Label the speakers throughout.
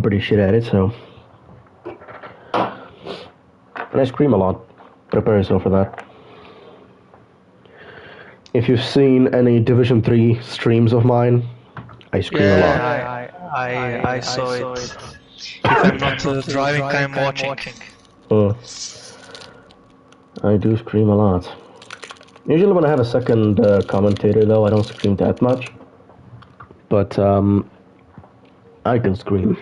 Speaker 1: I'm pretty shit at it, so. And I scream a lot. Prepare yourself for that. If you've seen any Division 3 streams of mine, I scream a lot.
Speaker 2: I saw it. If I'm not driving, I'm watching.
Speaker 1: I do scream a lot. Usually when I have a second commentator, though, I don't scream that much. But, I can scream.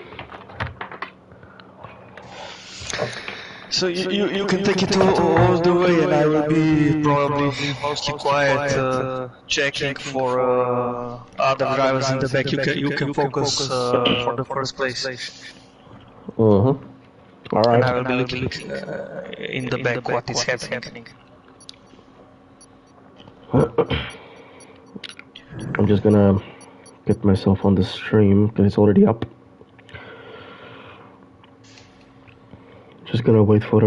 Speaker 2: So you can take it all the way, and I will be probably mostly quiet, checking for other drivers in the back. You can focus for the first place.
Speaker 1: All right.
Speaker 2: And I will be looking in the back what is happening.
Speaker 1: I'm just gonna get myself on the stream because it's already up. Just gonna wait for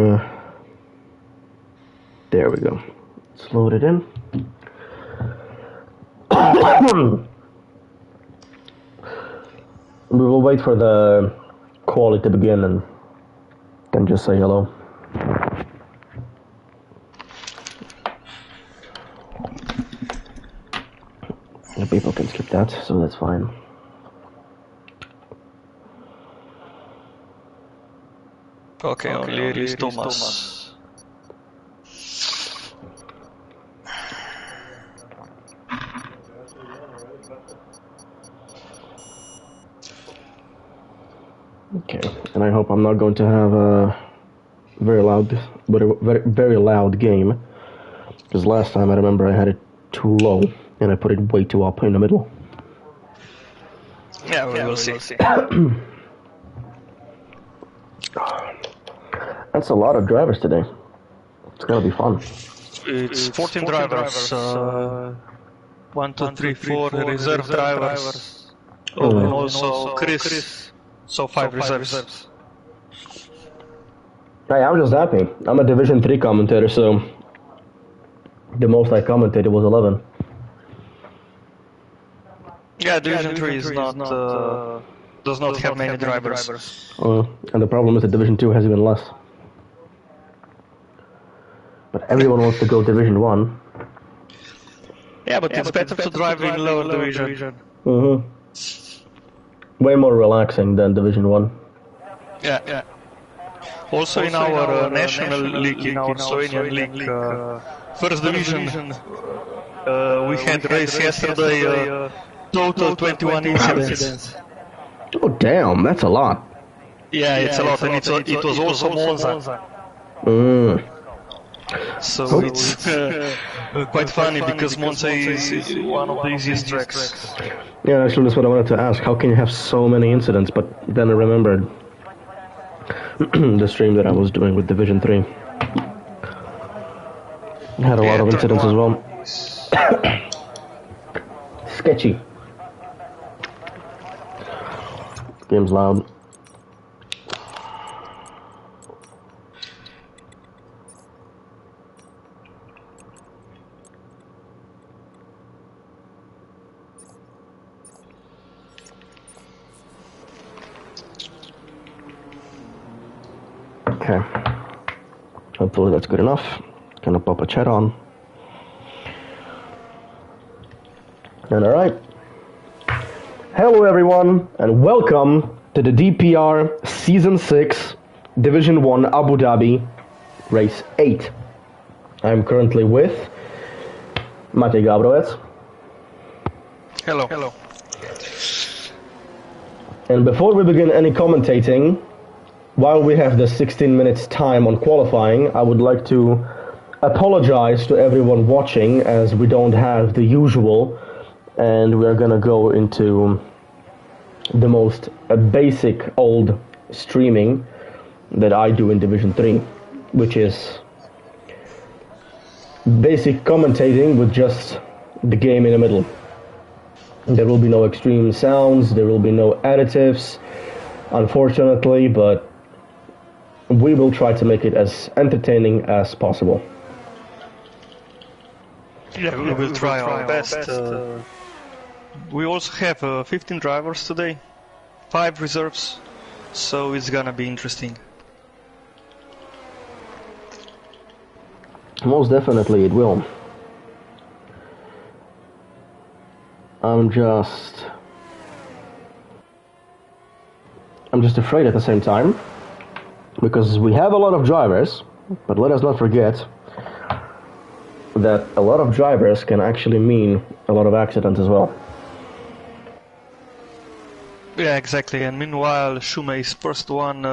Speaker 1: there we go. Let's load it in. We will wait for the call to begin and then just say hello. The people can skip that, so that's fine.
Speaker 2: Okay, only it is Thomas.
Speaker 1: Okay, and I hope I'm not going to have a very loud game, because last time I remember I had it too low and I put it way too up in the middle.
Speaker 2: Yeah, we will see.
Speaker 1: That's a lot of drivers today. It's gonna be fun.
Speaker 2: It's 14 drivers, 1, 2, 3, 4 reserve drivers, and also Chris, so 5 reserves.
Speaker 1: Hey, I'm just happy. I'm a Division 3 commentator, so the most I commentated was 11.
Speaker 2: Yeah, Division 3 is not, does not have many drivers.
Speaker 1: And the problem is that Division 2 has even less. But everyone wants to go Division 1.
Speaker 2: Yeah, but it's better to drive in lower division.
Speaker 1: Way more relaxing than Division 1.
Speaker 2: Yeah. Also in our national league, in our Slovenian league, first division, we had race yesterday, total 21 incidents.
Speaker 1: Oh damn, that's a lot.
Speaker 2: Yeah, it's a lot, and it was also Monza. So it's quite funny because Monza is one of the easiest tracks.
Speaker 1: Yeah, actually that's what I wanted to ask. How can you have so many incidents? But then I remembered the stream that I was doing with Division 3. Had a lot of incidents as well. Sketchy. Game's loud. Okay. Hopefully that's good enough. Gonna pop a chat on. And alright. Hello everyone, and welcome to the DPR Season 6, Division 1 Abu Dhabi, Race 8. I'm currently with Matej Gabrovec.
Speaker 2: Hello.
Speaker 1: And before we begin any commentating, while we have the 16 minutes time on qualifying, I would like to apologize to everyone watching as we don't have the usual, and we're gonna go into the most basic old streaming that I do in Division 3, which is basic commentating with just the game in the middle. There will be no extreme sounds, there will be no additives, unfortunately, but we will try to make it as entertaining as possible.
Speaker 2: Yeah, we will try our best. We also have 15 drivers today, 5 reserves, so it's gonna be interesting.
Speaker 1: Most definitely it will. I'm just afraid at the same time, because we have a lot of drivers, but let us not forget that a lot of drivers can actually mean a lot of accidents as well.
Speaker 2: Yeah, exactly. And meanwhile, Shume is first one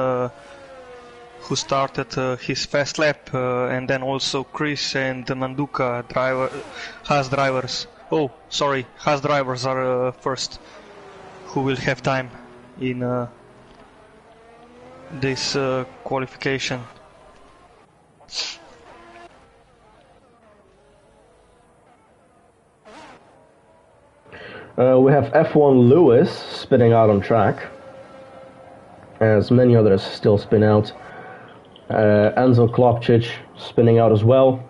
Speaker 2: who started his fast lap, and then also Chris and Manduka Haas drivers. Oh, sorry, Haas drivers are first, who will have time in this qualification.
Speaker 1: We have F1 Lewis spinning out on track, as many others still spin out. Enzo Klopčić spinning out as well.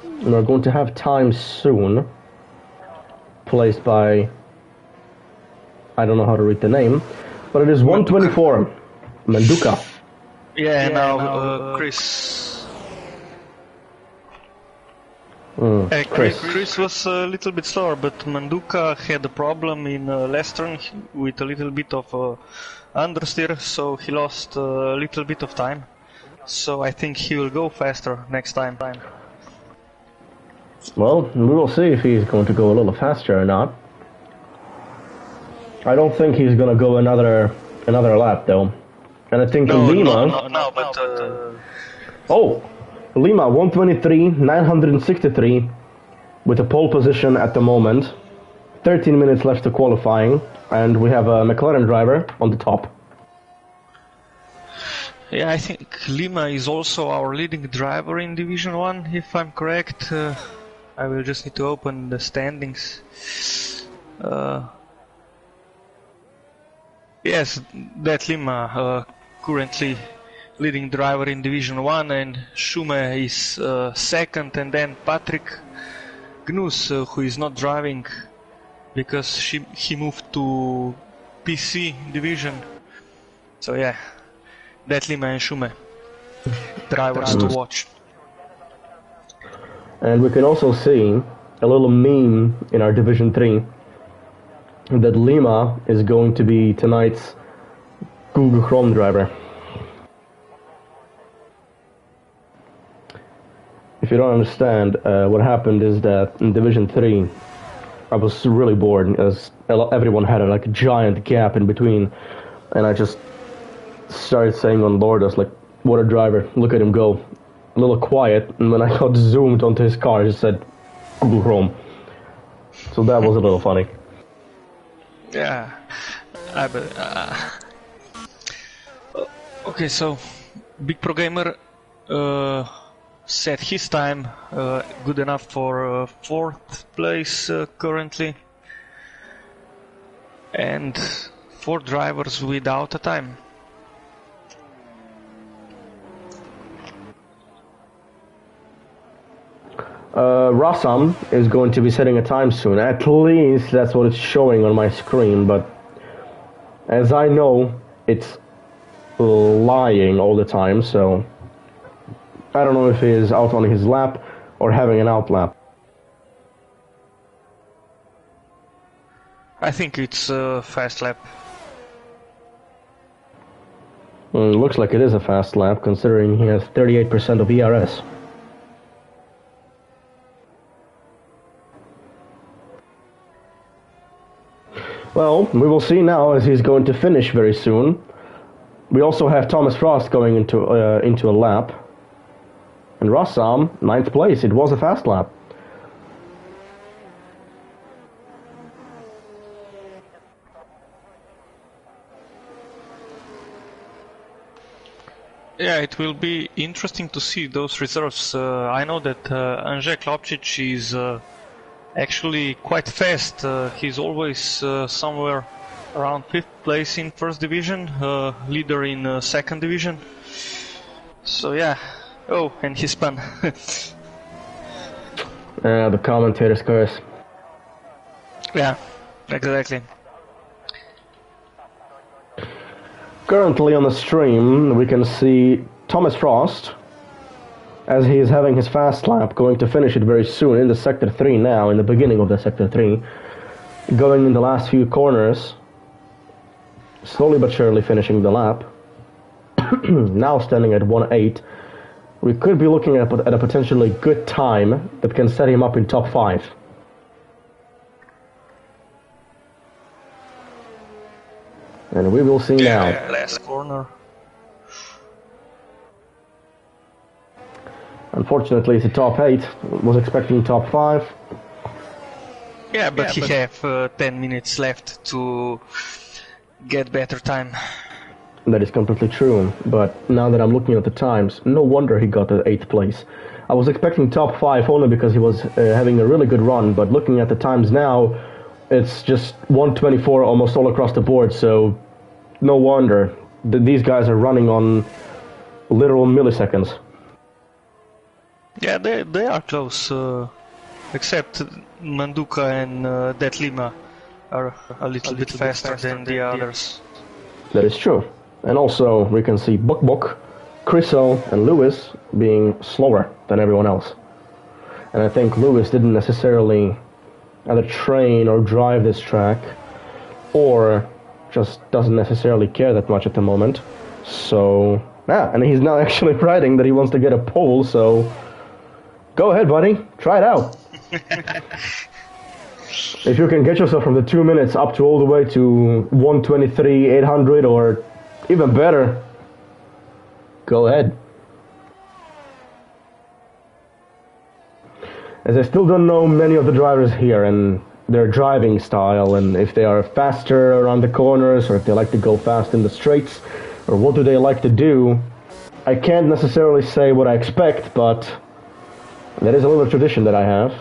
Speaker 1: And we're going to have time soon, placed by, I don't know how to read the name, but it is 124, Manduka.
Speaker 2: Yeah, now Chris. Chris was a little bit slower, but Manduka had a problem in last turn with a little bit of understeer, so he lost a little bit of time. So I think he will go faster next time.
Speaker 1: Well, we will see if he's going to go a little faster or not. I don't think he's going to go another lap though. And I think Lima...
Speaker 2: No, but...
Speaker 1: Oh! Lima 123.963 with a pole position at the moment. 13 minutes left to qualifying, and we have a McLaren driver on the top.
Speaker 2: Yeah, I think Lima is also our leading driver in Division 1, if I'm correct. I will just need to open the standings. Yes, that Lima currently leading driver in Division 1, and Shume is second, and then Patrick Gnus, who is not driving because he moved to PC division. So yeah, that Lima and Shume, drivers to watch.
Speaker 1: And we can also see a little meme in our Division 3 that Lima is going to be tonight's Google Chrome driver. If you don't understand, what happened is that in Division 3, I was really bored, as everyone had a giant gap in between, and I just started saying on Lord, I was like, what a driver, look at him go. A little quiet, and when I got zoomed onto his car, it just said Google Chrome. So that was a little funny.
Speaker 2: Yeah, okay, so Big Pro Gamer set his time good enough for 4th place currently, and 4 drivers without a time.
Speaker 1: Rassam is going to be setting a time soon. At least that's what it's showing on my screen, but as I know, it's lying all the time, so I don't know if he's out on his lap or having an out lap.
Speaker 2: I think it's a fast lap.
Speaker 1: Well, it looks like it is a fast lap, considering he has 38% of ERS. Well, we will see now as he's going to finish very soon. We also have Thomas Frost going into a lap. And Rassam, 9th place. It was a fast lap.
Speaker 2: Yeah, it will be interesting to see those reserves. I know that Andrzej Klopčić is actually quite fast. He's always somewhere around 5th place in 1st division, leader in 2nd division. So yeah. Oh, and he spun.
Speaker 1: The commentator's curse.
Speaker 2: Yeah, exactly.
Speaker 1: Currently on the stream, we can see Thomas Frost, as he is having his fast lap, going to finish it very soon in the Sector 3 now, in the beginning of the Sector 3, going in the last few corners, slowly but surely finishing the lap, now standing at 1:08. We could be looking at a potentially good time that can set him up in top 5. And we will see now.
Speaker 2: Last corner.
Speaker 1: Unfortunately, it's a top 8. Was expecting top 5.
Speaker 2: Yeah, but he have 10 minutes left to get better time.
Speaker 1: That is completely true, but now that I'm looking at the times, no wonder he got the 8th place. I was expecting top 5 only because he was having a really good run, but looking at the times now, it's just 1:24 almost all across the board, so no wonder that these guys are running on literal milliseconds.
Speaker 2: Yeah, they are close, except Manduka and Detlima are a little bit faster than the others.
Speaker 1: That is true. And also, we can see Buk, Chriso, and Lewis being slower than everyone else. And I think Lewis didn't necessarily either train or drive this track, or just doesn't necessarily care that much at the moment. So, yeah, and he's now actually writing that he wants to get a pole, so go ahead, buddy, try it out. If you can get yourself from the 2 minutes up to all the way to 1:23, 800, or even better, go ahead. As I still don't know many of the drivers here and their driving style, and if they are faster around the corners, or if they like to go fast in the straights, or what do they like to do, I can't necessarily say what I expect, but that is a little tradition that I have.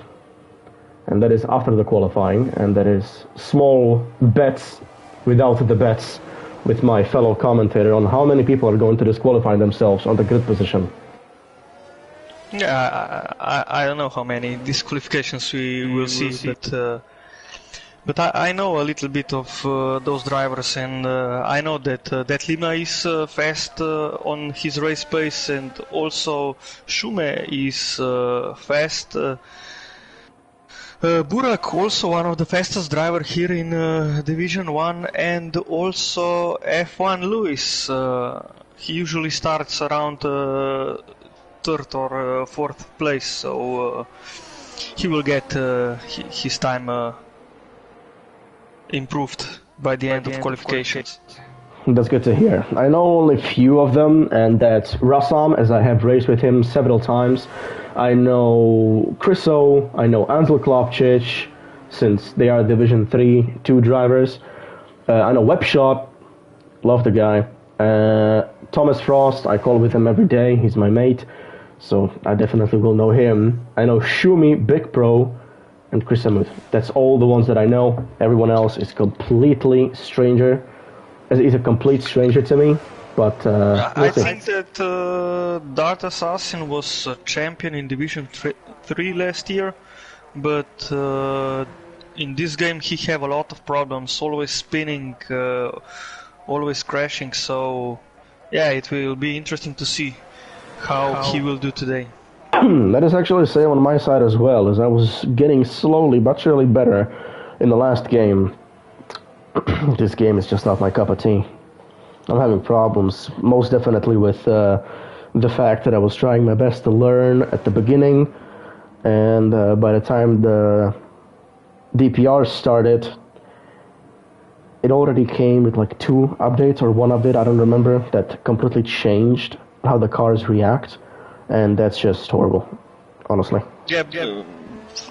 Speaker 1: And that is after the qualifying, and that is small bets without the bets with my fellow commentator on how many people are going to disqualify themselves on the grid position.
Speaker 2: Yeah, I don't know how many disqualifications we will see, but I know a little bit of those drivers, and I know that Detlima is fast on his race pace, and also Shume is fast. Burak, also one of the fastest driver here in Division 1, and also F1 Lewis. He usually starts around 3rd or 4th place, so he will get his time improved by the end of qualifications.
Speaker 1: That's good to hear. I know only few of them, and that's Rassam, as I have raced with him several times. I know Chriso, I know Ansel Klavcic, since they are Division 3 2 drivers. I know Webshot, love the guy. Thomas Frost, I call with him every day, he's my mate, so I definitely will know him. I know Shumi, Big Pro, and Chris Samuth. That's all the ones that I know. Everyone else is completely stranger. Is a complete stranger to me, but
Speaker 2: I think that Dart Assassin was a champion in Division 3 last year, but in this game he have a lot of problems, always spinning, always crashing, so yeah, it will be interesting to see how he will do today.
Speaker 1: That is actually the same on my side as well, as I was getting slowly but surely better in the last game. This game is just not my cup of tea. I'm having problems, most definitely with the fact that I was trying my best to learn at the beginning, and by the time the DPR started, it already came with like 2 updates or 1 update, I don't remember, that completely changed how the cars react, and that's just horrible, honestly.
Speaker 2: Yeah,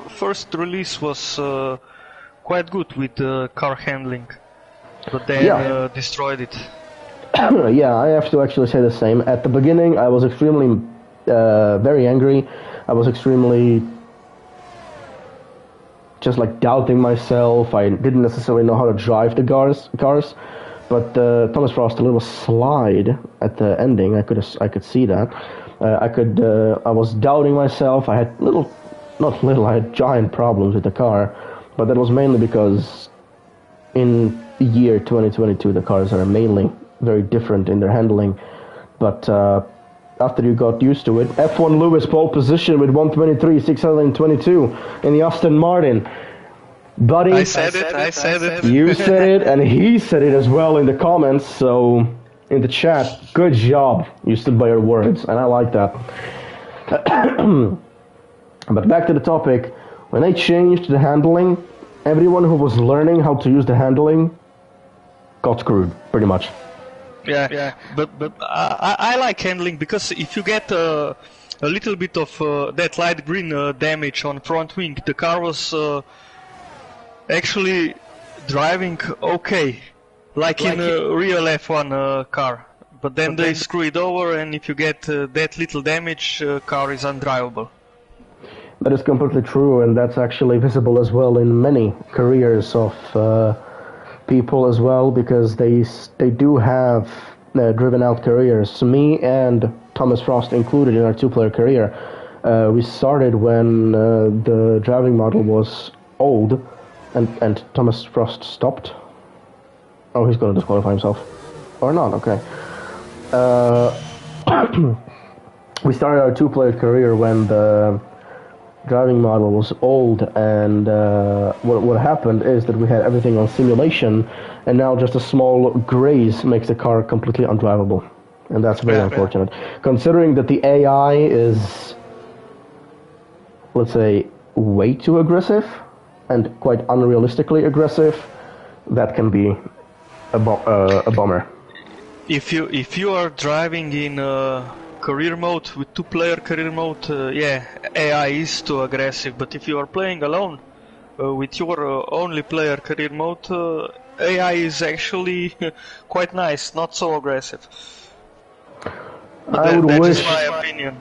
Speaker 2: first release was quite good with the car handling, but then destroyed it.
Speaker 1: Yeah, I have to actually say the same. At the beginning, I was extremely very angry. I was extremely just like doubting myself. I didn't necessarily know how to drive the cars. But Thomas Frost, a little slide at the ending, I could see that. I was doubting myself. I had I had giant problems with the car, but that was mainly because in the year 2022 the cars are mainly very different in their handling. But after you got used to it, F1 Lewis pole position with 123,622 in the Aston Martin. Buddy,
Speaker 2: I said it.
Speaker 1: You said it, and he said it as well in the comments. So in the chat, good job. You stood by your words, and I like that. But back to the topic. When they changed the handling, everyone who was learning how to use the handling got screwed, pretty much.
Speaker 2: Yeah. But I like handling, because if you get a little bit of that light green damage on front wing, the car was actually driving okay, like in a real F1 car. But then they screw it over, and if you get that little damage, car is undrivable.
Speaker 1: That is completely true, and that's actually visible as well in many careers of people as well, because they do have driven out careers. Me and Thomas Frost included in our two-player career. We started when the driving model was old, and Thomas Frost stopped. Oh, he's going to disqualify himself. Or not, okay. We started our two-player career when the driving model was old, and what happened is that we had everything on simulation, and now just a small graze makes the car completely undrivable, and that's very unfortunate. Considering that the AI is, let's say, way too aggressive and quite unrealistically aggressive, that can be a bummer.
Speaker 2: If you are driving in career mode, with two-player career mode, AI is too aggressive. But if you are playing alone with your only player career mode, AI is actually quite nice, not so aggressive. That is my opinion.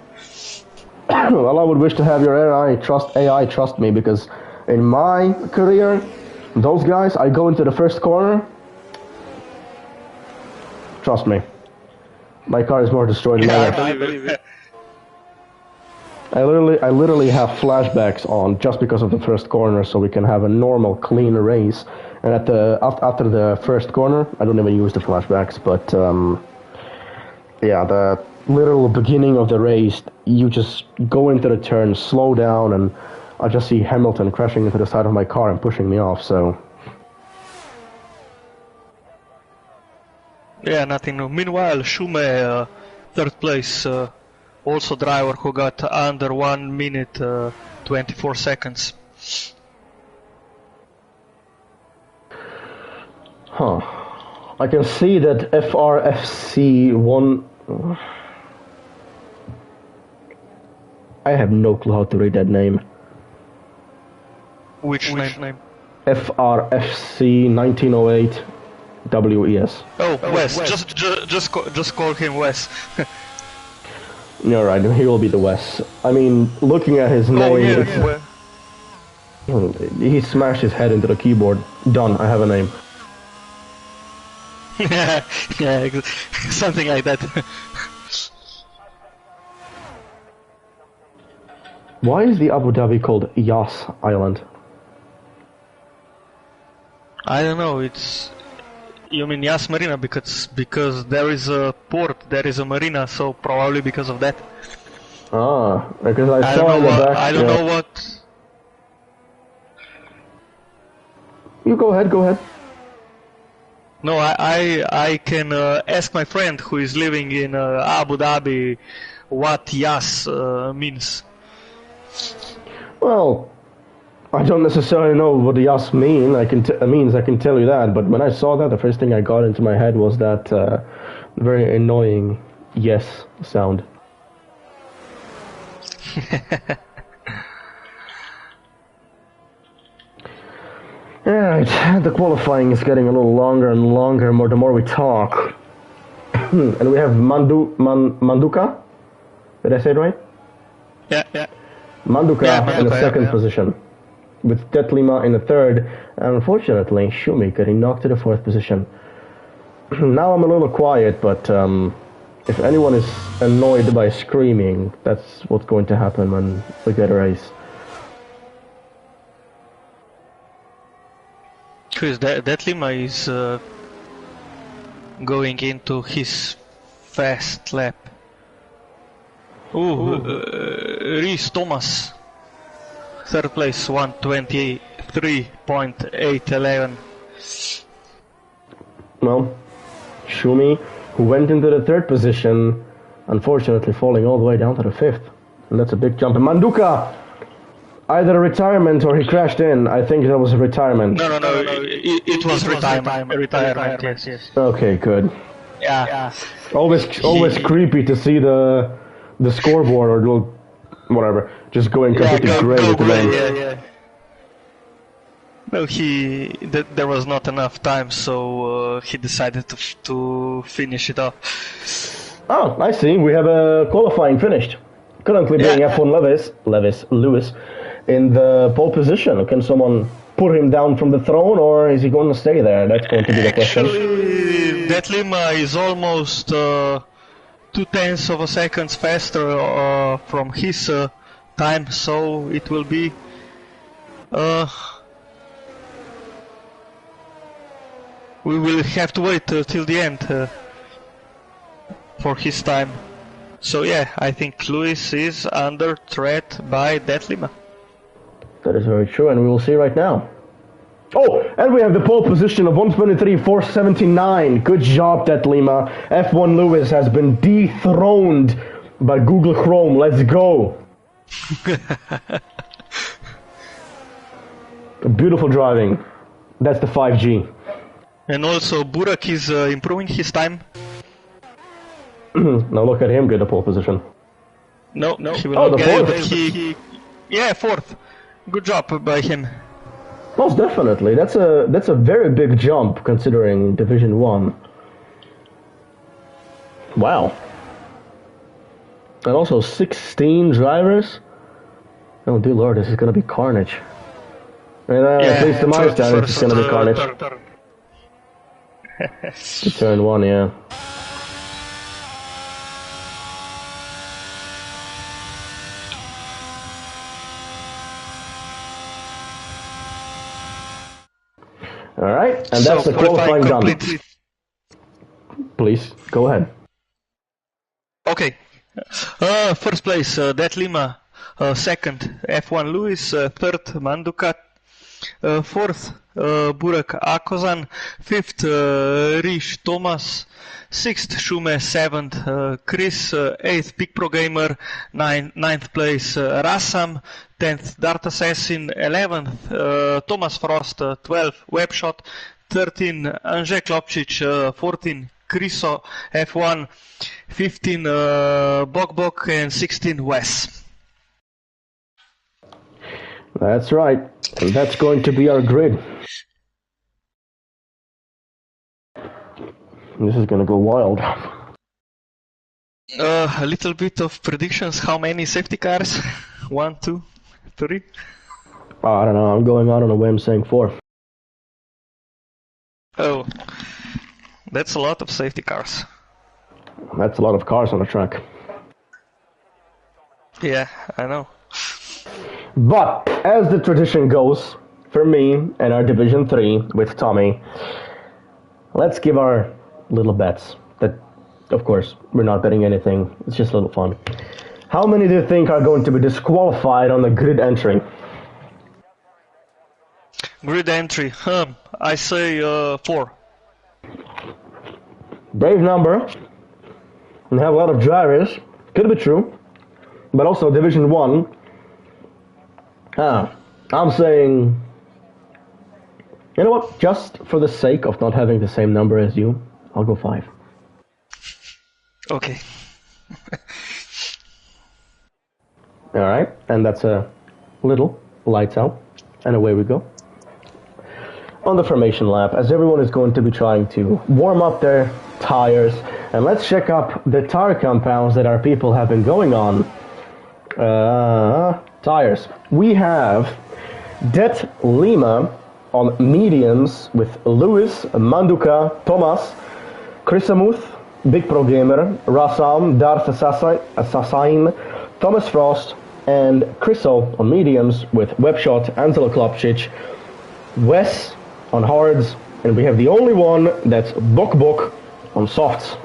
Speaker 1: Well, I would wish to have your AI trust me, because in my career, those guys, I go into the first corner. Trust me. My car is more destroyed than ever.
Speaker 2: I believe it.
Speaker 1: I literally have flashbacks on just because of the first corner, so we can have a normal, clean race. And after the first corner, I don't even use the flashbacks, but the literal beginning of the race, you just go into the turn, slow down, and I just see Hamilton crashing into the side of my car and pushing me off. So.
Speaker 2: Yeah, nothing new. Meanwhile, Shume, third place, also driver who got under 1 minute 24 seconds.
Speaker 1: Huh. I can see that FRFC won. I have no clue how to read that name.
Speaker 2: Which name?
Speaker 1: FRFC 1908. WES.
Speaker 2: Oh, Wes. Just call him Wes.
Speaker 1: You're right. He will be the Wes. I mean, looking at his name, he smashed his head into the keyboard. Done. I have a name.
Speaker 2: Yeah, something like that.
Speaker 1: Why is the Abu Dhabi called Yas Island?
Speaker 2: I don't know. You mean Yas Marina because there is a port, there is a marina, so probably because of that.
Speaker 1: Ah, because I saw in the back.
Speaker 2: I don't know what.
Speaker 1: You go ahead.
Speaker 2: No, I can ask my friend who is living in Abu Dhabi what Yas means.
Speaker 1: Well, I don't necessarily know what the Yas means. I can tell you that. But when I saw that, the first thing I got into my head was that very annoying yes sound. Alright, the qualifying is getting a little longer and longer the more we talk. And we have Manduka? Did I say it right?
Speaker 2: Yeah.
Speaker 1: Manduka in the second position, with Tetlima in the third, and unfortunately Schumi getting knocked to the fourth position. Now I'm a little quiet, but if anyone is annoyed by screaming, that's what's going to happen when we get a race.
Speaker 2: Chris, that Lima is going into his fast lap. Rhys Thomas, third place, 1:23.811.
Speaker 1: Well, Schumi, who went into the third position, unfortunately falling all the way down to the fifth. And that's a big jump. And Manduka, either a retirement or he crashed in. I think that was a retirement.
Speaker 2: No. It was retirement. Retirement. Yes.
Speaker 1: Okay, good.
Speaker 2: Yeah.
Speaker 1: Always creepy to see the scoreboard or whatever just going completely grey with the name.
Speaker 2: Yeah. Well, there was not enough time, so he decided to finish it off.
Speaker 1: Oh, I see. We have a qualifying finished. Currently being F1 Lewis in the pole position. Can someone put him down from the throne, or is he going to stay there? That's going to be the question.
Speaker 2: Actually, that Lima is almost 0.2 of a second faster from his time, so it will be we will have to wait till the end for his time. So yeah, I think Lewis is under threat by that Lima.
Speaker 1: That is very true, and we will see right now. Oh, and we have the pole position of 1:23.479. Good job, that Lima. F1 Lewis has been dethroned by Google Chrome. Let's go. Beautiful driving. That's the 5G.
Speaker 2: And also Burak is improving his time.
Speaker 1: Now look at him get the pole position.
Speaker 2: No, he will not get
Speaker 1: fourth.
Speaker 2: it. Yeah, fourth. Good job by him.
Speaker 1: Most definitely. That's a very big jump considering Division 1. Wow. And also 16 drivers? Oh dear lord, this is gonna be carnage. And at least to my standards, it's gonna be carnage. To turn 1, yeah. Alright, and that's the qualifying done. Please, go ahead.
Speaker 2: Okay. First place, Dat Lima. Second, F1 Lewis. Third, Mandukat. Fourth, Burak Akozan. Fifth, Rhys Thomas. Sixth, Shume. Seventh, Chris. Eighth, Big Pro Gamer. Ninth place, Rassam. 10th, Dart Assassin. 11th, Thomas Frost. 12th, Webshot. 13, Anže Klopčić. 14, Chriso F1. 15, Bok, and 16, Wes.
Speaker 1: That's right, and that's going to be our grid. This is going to go wild.
Speaker 2: A little bit of predictions. How many safety cars? 1, 2, 3?
Speaker 1: I don't know, I'm going out on a whim saying 4.
Speaker 2: Oh, that's a lot of safety cars.
Speaker 1: That's a lot of cars on the track.
Speaker 2: Yeah, I know.
Speaker 1: But, as the tradition goes, for me and our Division 3 with Tommy, let's give our little bets. That, of course, we're not betting anything. It's just a little fun. How many do you think are going to be disqualified on the grid entry?
Speaker 2: Grid entry, I say 4.
Speaker 1: Brave number. And have a lot of drivers. Could be true. But also Division 1. I'm saying, you know what, just for the sake of not having the same number as you, I'll go 5.
Speaker 2: Okay.
Speaker 1: Alright, and that's a little lights out, and away we go. On the formation lap, as everyone is going to be trying to warm up their tires, and let's check up the tire compounds that our people have been going on. Tires. We have Det Lima on mediums with Lewis, Manduka, Thomas, Chrisamuth, Big Pro Gamer, Rassam, Dart Assassin, Thomas Frost, and Chriso on mediums with Webshot, Angelo Klopčić, Wes on hards, and we have the only one that's Bok on softs.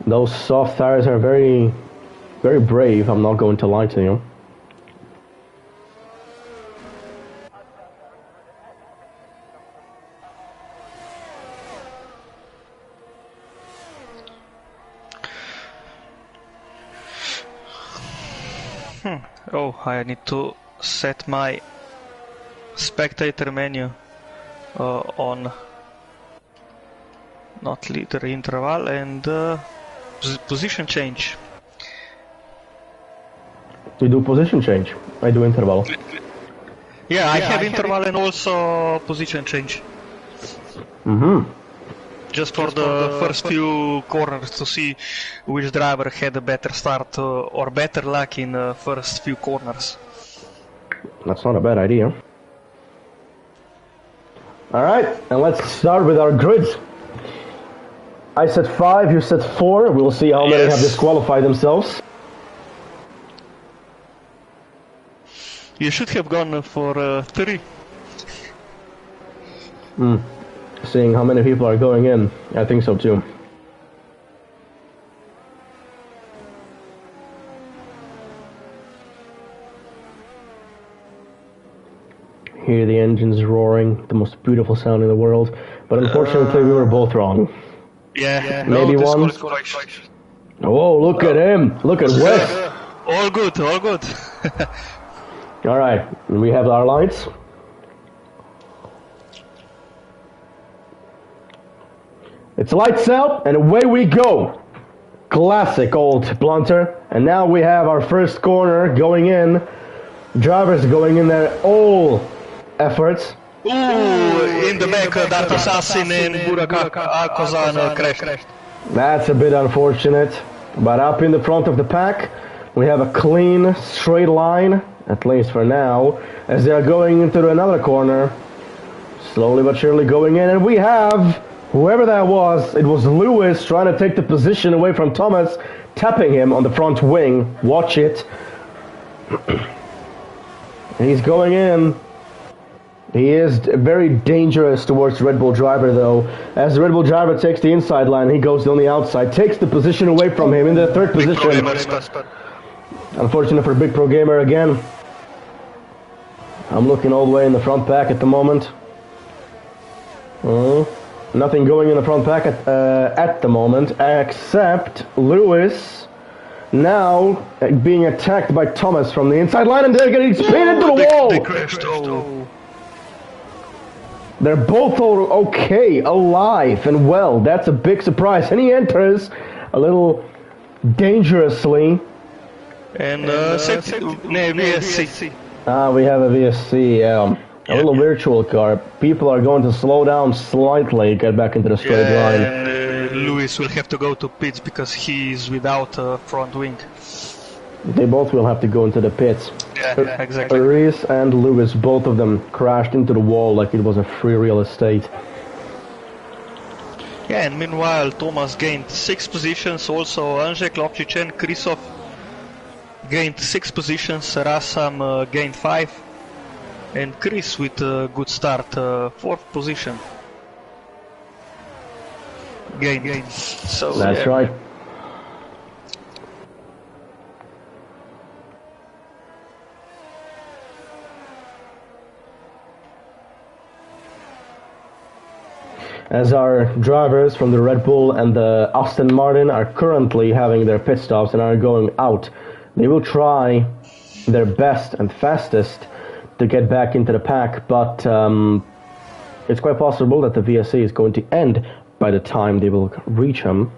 Speaker 1: Those soft tires are very, very brave, I'm not going to lie to you.
Speaker 2: Oh, I need to set my spectator menu on not leader interval and position change.
Speaker 1: You do position change. I do interval.
Speaker 2: Yeah, I have interval and also position change. Just for the first few corners to see which driver had a better start or better luck in the first few corners.
Speaker 1: That's not a bad idea. Alright, and let's start with our grids. I said 5, you said 4. We'll see how many have disqualified themselves.
Speaker 2: You should have gone for 3.
Speaker 1: Seeing how many people are going in, I think so too. Hear the engines roaring, the most beautiful sound in the world. But unfortunately, we were both wrong.
Speaker 2: Yeah,
Speaker 1: maybe
Speaker 2: no,
Speaker 1: one. Oh, look at him! Look at Wes!
Speaker 2: All good, all good.
Speaker 1: Alright, we have our lights. It's lights out, and away we go! Classic old blunter. And now we have our first corner going in. Drivers going in their all efforts.
Speaker 2: Ooh, in the back, that assassin and Burak Alkozan crashed.
Speaker 1: That's a bit unfortunate. But up in the front of the pack, we have a clean, straight line, at least for now, as they are going into another corner. Slowly but surely going in, and we have, whoever that was, it was Lewis trying to take the position away from Thomas, tapping him on the front wing. Watch it. He's going in. He is very dangerous towards Red Bull driver though. As the Red Bull driver takes the inside line, he goes on the outside, takes the position away from him in the third position. Unfortunate for Big Pro Gamer again. I'm looking all the way in the front pack at the moment. Nothing going in the front pack at the moment, except Lewis now being attacked by Thomas from the inside line, and they're getting spin into the wall!
Speaker 2: They crashed. Oh.
Speaker 1: They're both okay, alive and well. That's a big surprise. And he enters a little dangerously.
Speaker 2: And VSC.
Speaker 1: We have a VSC, a little virtual car. People are going to slow down slightly, get back into the straight line.
Speaker 2: And Lewis will have to go to pits because he's without a front wing.
Speaker 1: They both will have to go into the pits.
Speaker 2: Yeah, exactly.
Speaker 1: Reese and Lewis, both of them crashed into the wall like it was a free real estate.
Speaker 2: Yeah, and meanwhile Thomas gained 6 positions, also Andrzej Klopčić and Krzysztof gained 6 positions, Rasam gained 5, and Chris with a good start, 4th position. Gained. So,
Speaker 1: that's right. As our drivers from the Red Bull and the Aston Martin are currently having their pit stops and are going out, they will try their best and fastest to get back into the pack, but it's quite possible that the VSC is going to end by the time they will reach him.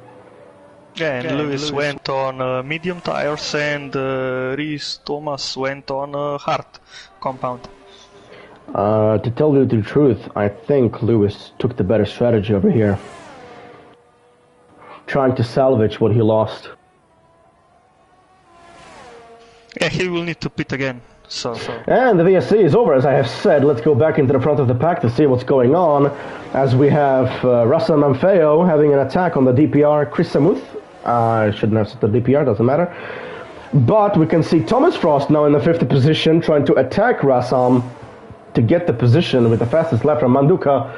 Speaker 2: Yeah, and Lewis went on medium tires, and Reese Thomas went on hard compound.
Speaker 1: To tell you the truth, I think Lewis took the better strategy over here. Trying to salvage what he lost.
Speaker 2: Yeah, he will need to pit again. So.
Speaker 1: And the VSC is over, as I have said. Let's go back into the front of the pack to see what's going on. As we have Russell Manfeo having an attack on the DPR. Chris Samuth. I shouldn't have said the DPR, doesn't matter. But we can see Thomas Frost now in the 5th position, trying to attack Rassam. to get the position with the fastest lap from Manduka,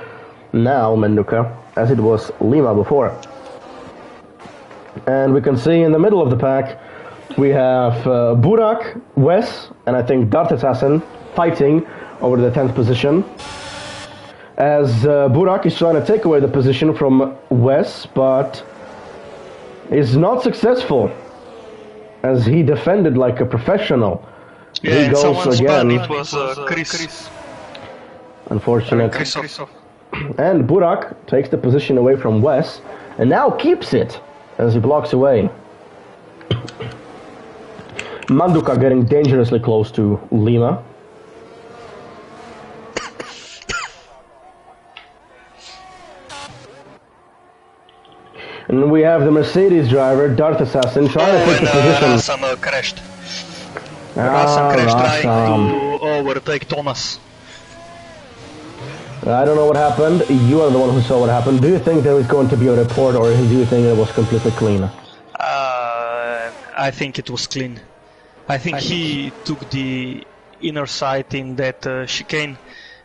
Speaker 1: as it was Lima before. And we can see in the middle of the pack, we have Burak, Wes, and I think Dart Assassin fighting over the 10th position. As Burak is trying to take away the position from Wes, but is not successful, as he defended like a professional.
Speaker 2: Yeah,
Speaker 1: he goes again.
Speaker 2: It was Chris.
Speaker 1: Unfortunate. And Burak takes the position away from Wes, and now keeps it as he blocks away. Manduka getting dangerously close to Lima. And we have the Mercedes driver, Dart Assassin, trying to take the position.
Speaker 2: Rassam crashed. Rassam crashed trying to overtake Thomas.
Speaker 1: I don't know what happened. You are the one who saw what happened. Do you think there is going to be a report, or do you think it was completely clean?
Speaker 2: I think it was clean. I think he took the inner side in that chicane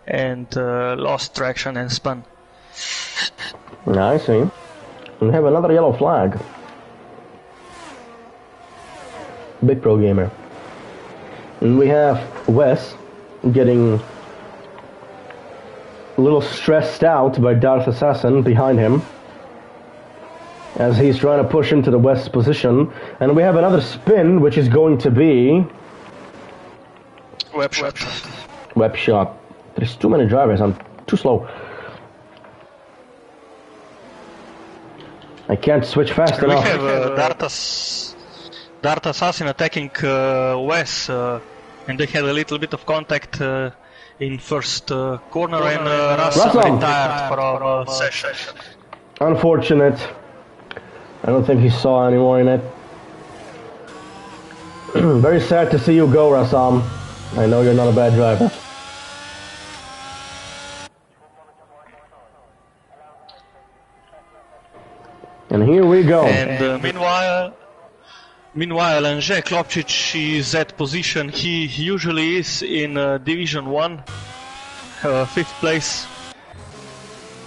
Speaker 2: and lost traction and spun.
Speaker 1: I see. We have another yellow flag. Big pro gamer. And we have Wes getting a little stressed out by Darth Assassin behind him, as he's trying to push into the West's position. And we have another spin, which is going to be
Speaker 2: Web shot.
Speaker 1: Web shot. There's too many drivers. I'm too slow. I can't switch fast enough.
Speaker 2: We have Dart Assassin attacking Wes, and they had a little bit of contact in first corner, and Rassam retired from session.
Speaker 1: Unfortunate. I don't think he saw anymore in it. Very sad to see you go, Rassam. I know you're not a bad driver. And here we go.
Speaker 2: And meanwhile, Andrzej Klopčić is at position he usually is in Division 1, 5th place,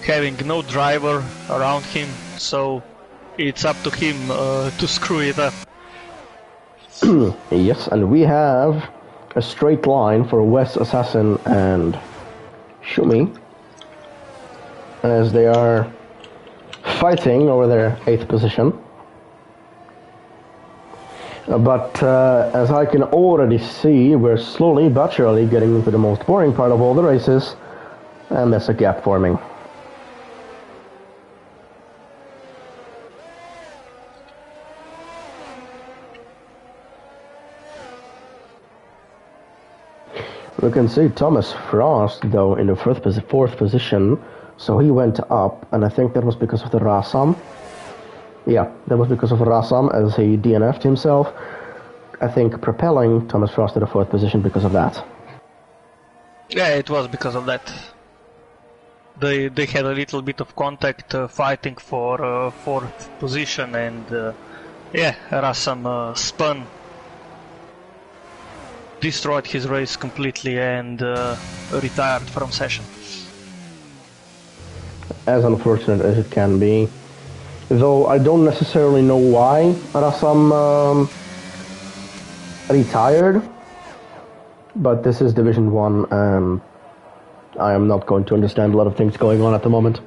Speaker 2: having no driver around him, so it's up to him to screw it up.
Speaker 1: Yes, and we have a straight line for Wes Assassin and Shumi, as they are fighting over their 8th position. But as I can already see, we're slowly but surely getting into the most boring part of all the races, and there's a gap forming. We can see Thomas Frost, though, in the 4th position, so he went up, and I think that was because of the Rassam. Yeah, that was because of Rassam, as he DNF'd himself. I think propelling Thomas Frost to the 4th position because of that.
Speaker 2: Yeah, it was because of that. They had a little bit of contact fighting for 4th position, and yeah, Rassam spun, destroyed his race completely, and retired from session.
Speaker 1: As unfortunate as it can be. Though I don't necessarily know why Rassam retired, but this is Division 1, and I am not going to understand a lot of things going on at the moment.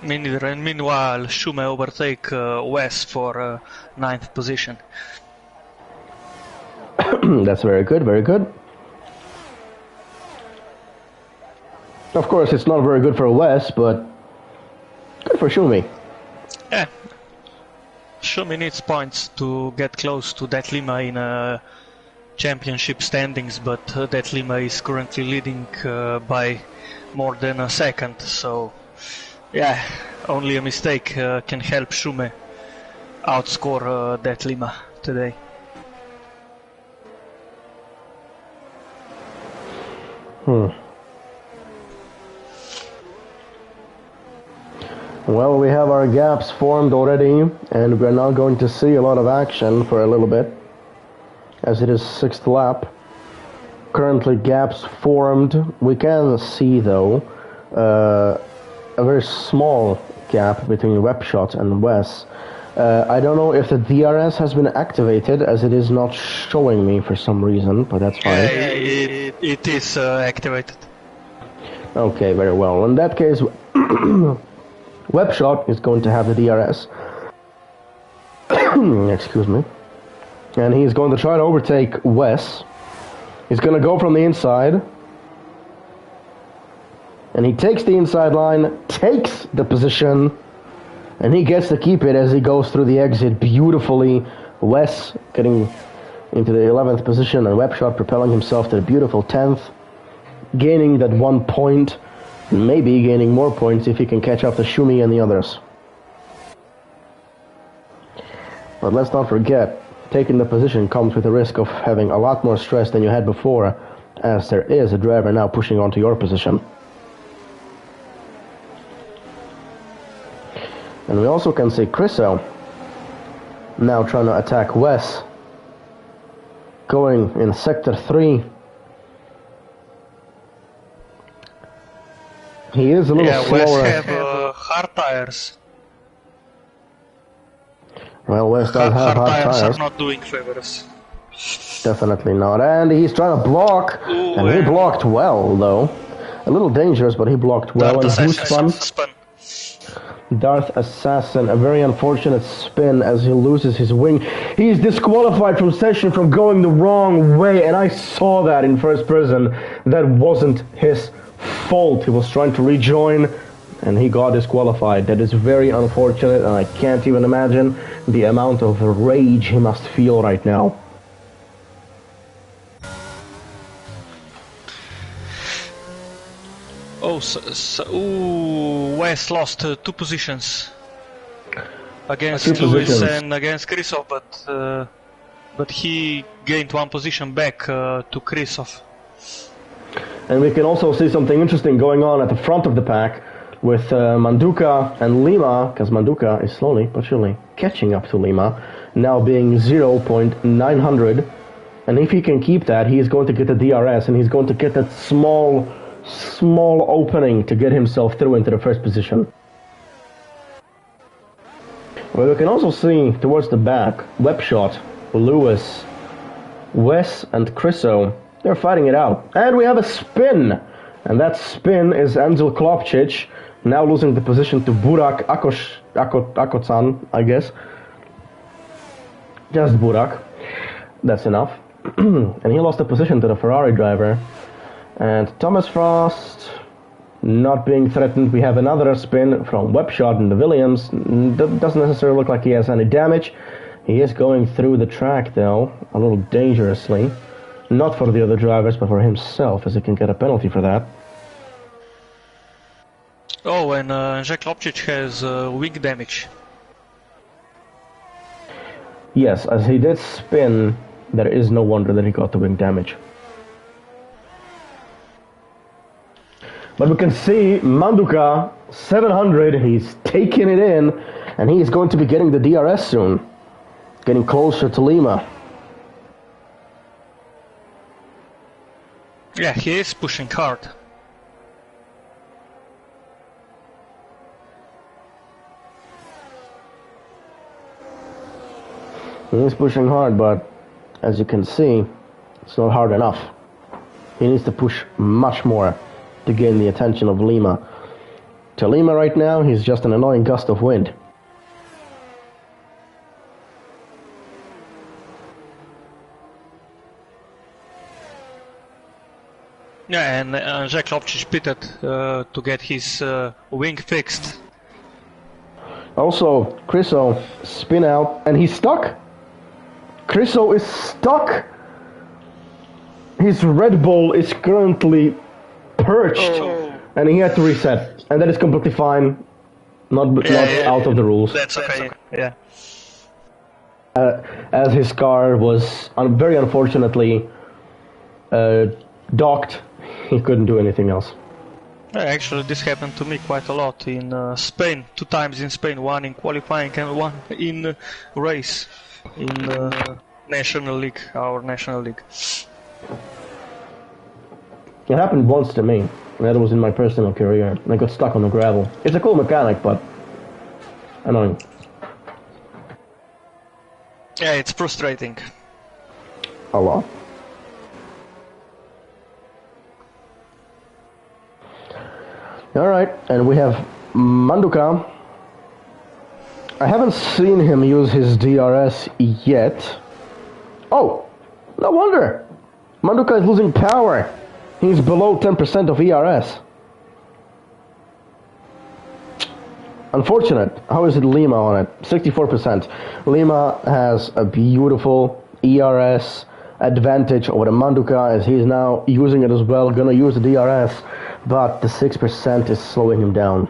Speaker 2: Me neither, and meanwhile Shume overtake Wes for 9th position.
Speaker 1: That's very good, very good. Of course, it's not very good for Wes, but good for Shumi.
Speaker 2: Yeah. Shumi needs points to get close to Dat Lima in championship standings, but Dat Lima is currently leading by more than a second, so yeah, only a mistake can help Shumi outscore Dat Lima today.
Speaker 1: Well, we have our gaps formed already, and we're now going to see a lot of action for a little bit, as it is 6th lap. currently gaps formed. We can see, though, a very small gap between Webshot and Wes. I don't know if the DRS has been activated, as it is not showing me for some reason, but that's fine.
Speaker 2: It is activated.
Speaker 1: Okay, very well. In that case, Webshot is going to have the DRS. Excuse me. And he's going to try to overtake Wes. He's going to go from the inside. And he takes the inside line, takes the position, and he gets to keep it as he goes through the exit beautifully. Wes getting into the 11th position, and Webshot propelling himself to the beautiful 10th, gaining that 1 point, and maybe gaining more points if he can catch up to Shumi and the others. But let's not forget, taking the position comes with the risk of having a lot more stress than you had before, as there is a driver now pushing onto your position. And we also can see Chriso now trying to attack Wes, going in sector 3. He is a little slower.
Speaker 2: Wes have hard tires.
Speaker 1: Well, Wes does have hard tires.
Speaker 2: Are not doing favors.
Speaker 1: Definitely not. And he's trying to block, and he blocked well, though. A little dangerous, but he blocked well. And who's spun? Darth Assassin, a very unfortunate spin as he loses his wing. He's disqualified from session from going the wrong way, and I saw that in first person. That wasn't his fault. He was trying to rejoin, and he got disqualified. That is very unfortunate, and I can't even imagine the amount of rage he must feel right now.
Speaker 2: Oh, Wes lost 2 positions against Lewis and against Krysov, but he gained 1 position back to Krysov.
Speaker 1: And we can also see something interesting going on at the front of the pack with Manduka and Lima, because Manduka is slowly but surely catching up to Lima, now being 0.900. And if he can keep that, he is going to get the DRS, and he's going to get that small opening to get himself through into the first position. Well, we can also see towards the back, Webshot, Lewis, Wes and Chriso, they're fighting it out. And we have a spin! And that spin is Angel Klopčić, now losing the position to Burak Akotsan, I guess. Just Burak. That's enough. And he lost the position to the Ferrari driver. And Thomas Frost not being threatened. We have another spin from Webshot in the Williams. That doesn't necessarily look like he has any damage. He is going through the track though, a little dangerously. Not for the other drivers, but for himself, as he can get a penalty for that.
Speaker 2: Oh, and Jack Klopčić has wing damage.
Speaker 1: Yes, as he did spin, there is no wonder that he got the wing damage. But we can see Manduka, 700, he's taking it in, and he is going to be getting the DRS soon. Getting closer to Lima.
Speaker 2: Yeah, he is pushing hard.
Speaker 1: He is pushing hard, but as you can see, it's not hard enough. He needs to push much more to gain the attention of Lima. To Lima right now, he's just an annoying gust of wind.
Speaker 2: Yeah, and Jack Klopčić pitted to get his wing fixed.
Speaker 1: Also, Chriso spin out, and he's stuck. Chriso is stuck. His Red Bull is currently perched, and he had to reset, and that is completely fine. Not out of the rules.
Speaker 2: That's okay. Yeah.
Speaker 1: As his car was very unfortunately docked, he couldn't do anything else.
Speaker 2: Actually, this happened to me quite a lot in Spain. 2 times in Spain, 1 in qualifying and 1 in race in National League, our National League.
Speaker 1: It happened once to me. That was in my personal career. I got stuck on the gravel. It's a cool mechanic, but annoying.
Speaker 2: Yeah, it's frustrating.
Speaker 1: A lot. Alright, and we have Manduka. I haven't seen him use his DRS yet. Oh, no wonder. Manduka is losing power. He's below 10% of ERS. Unfortunate. How is it Lima on it? 64%. Lima has a beautiful ERS advantage over the Manduka as he's now using it as well. Gonna use the DRS, but the 6% is slowing him down.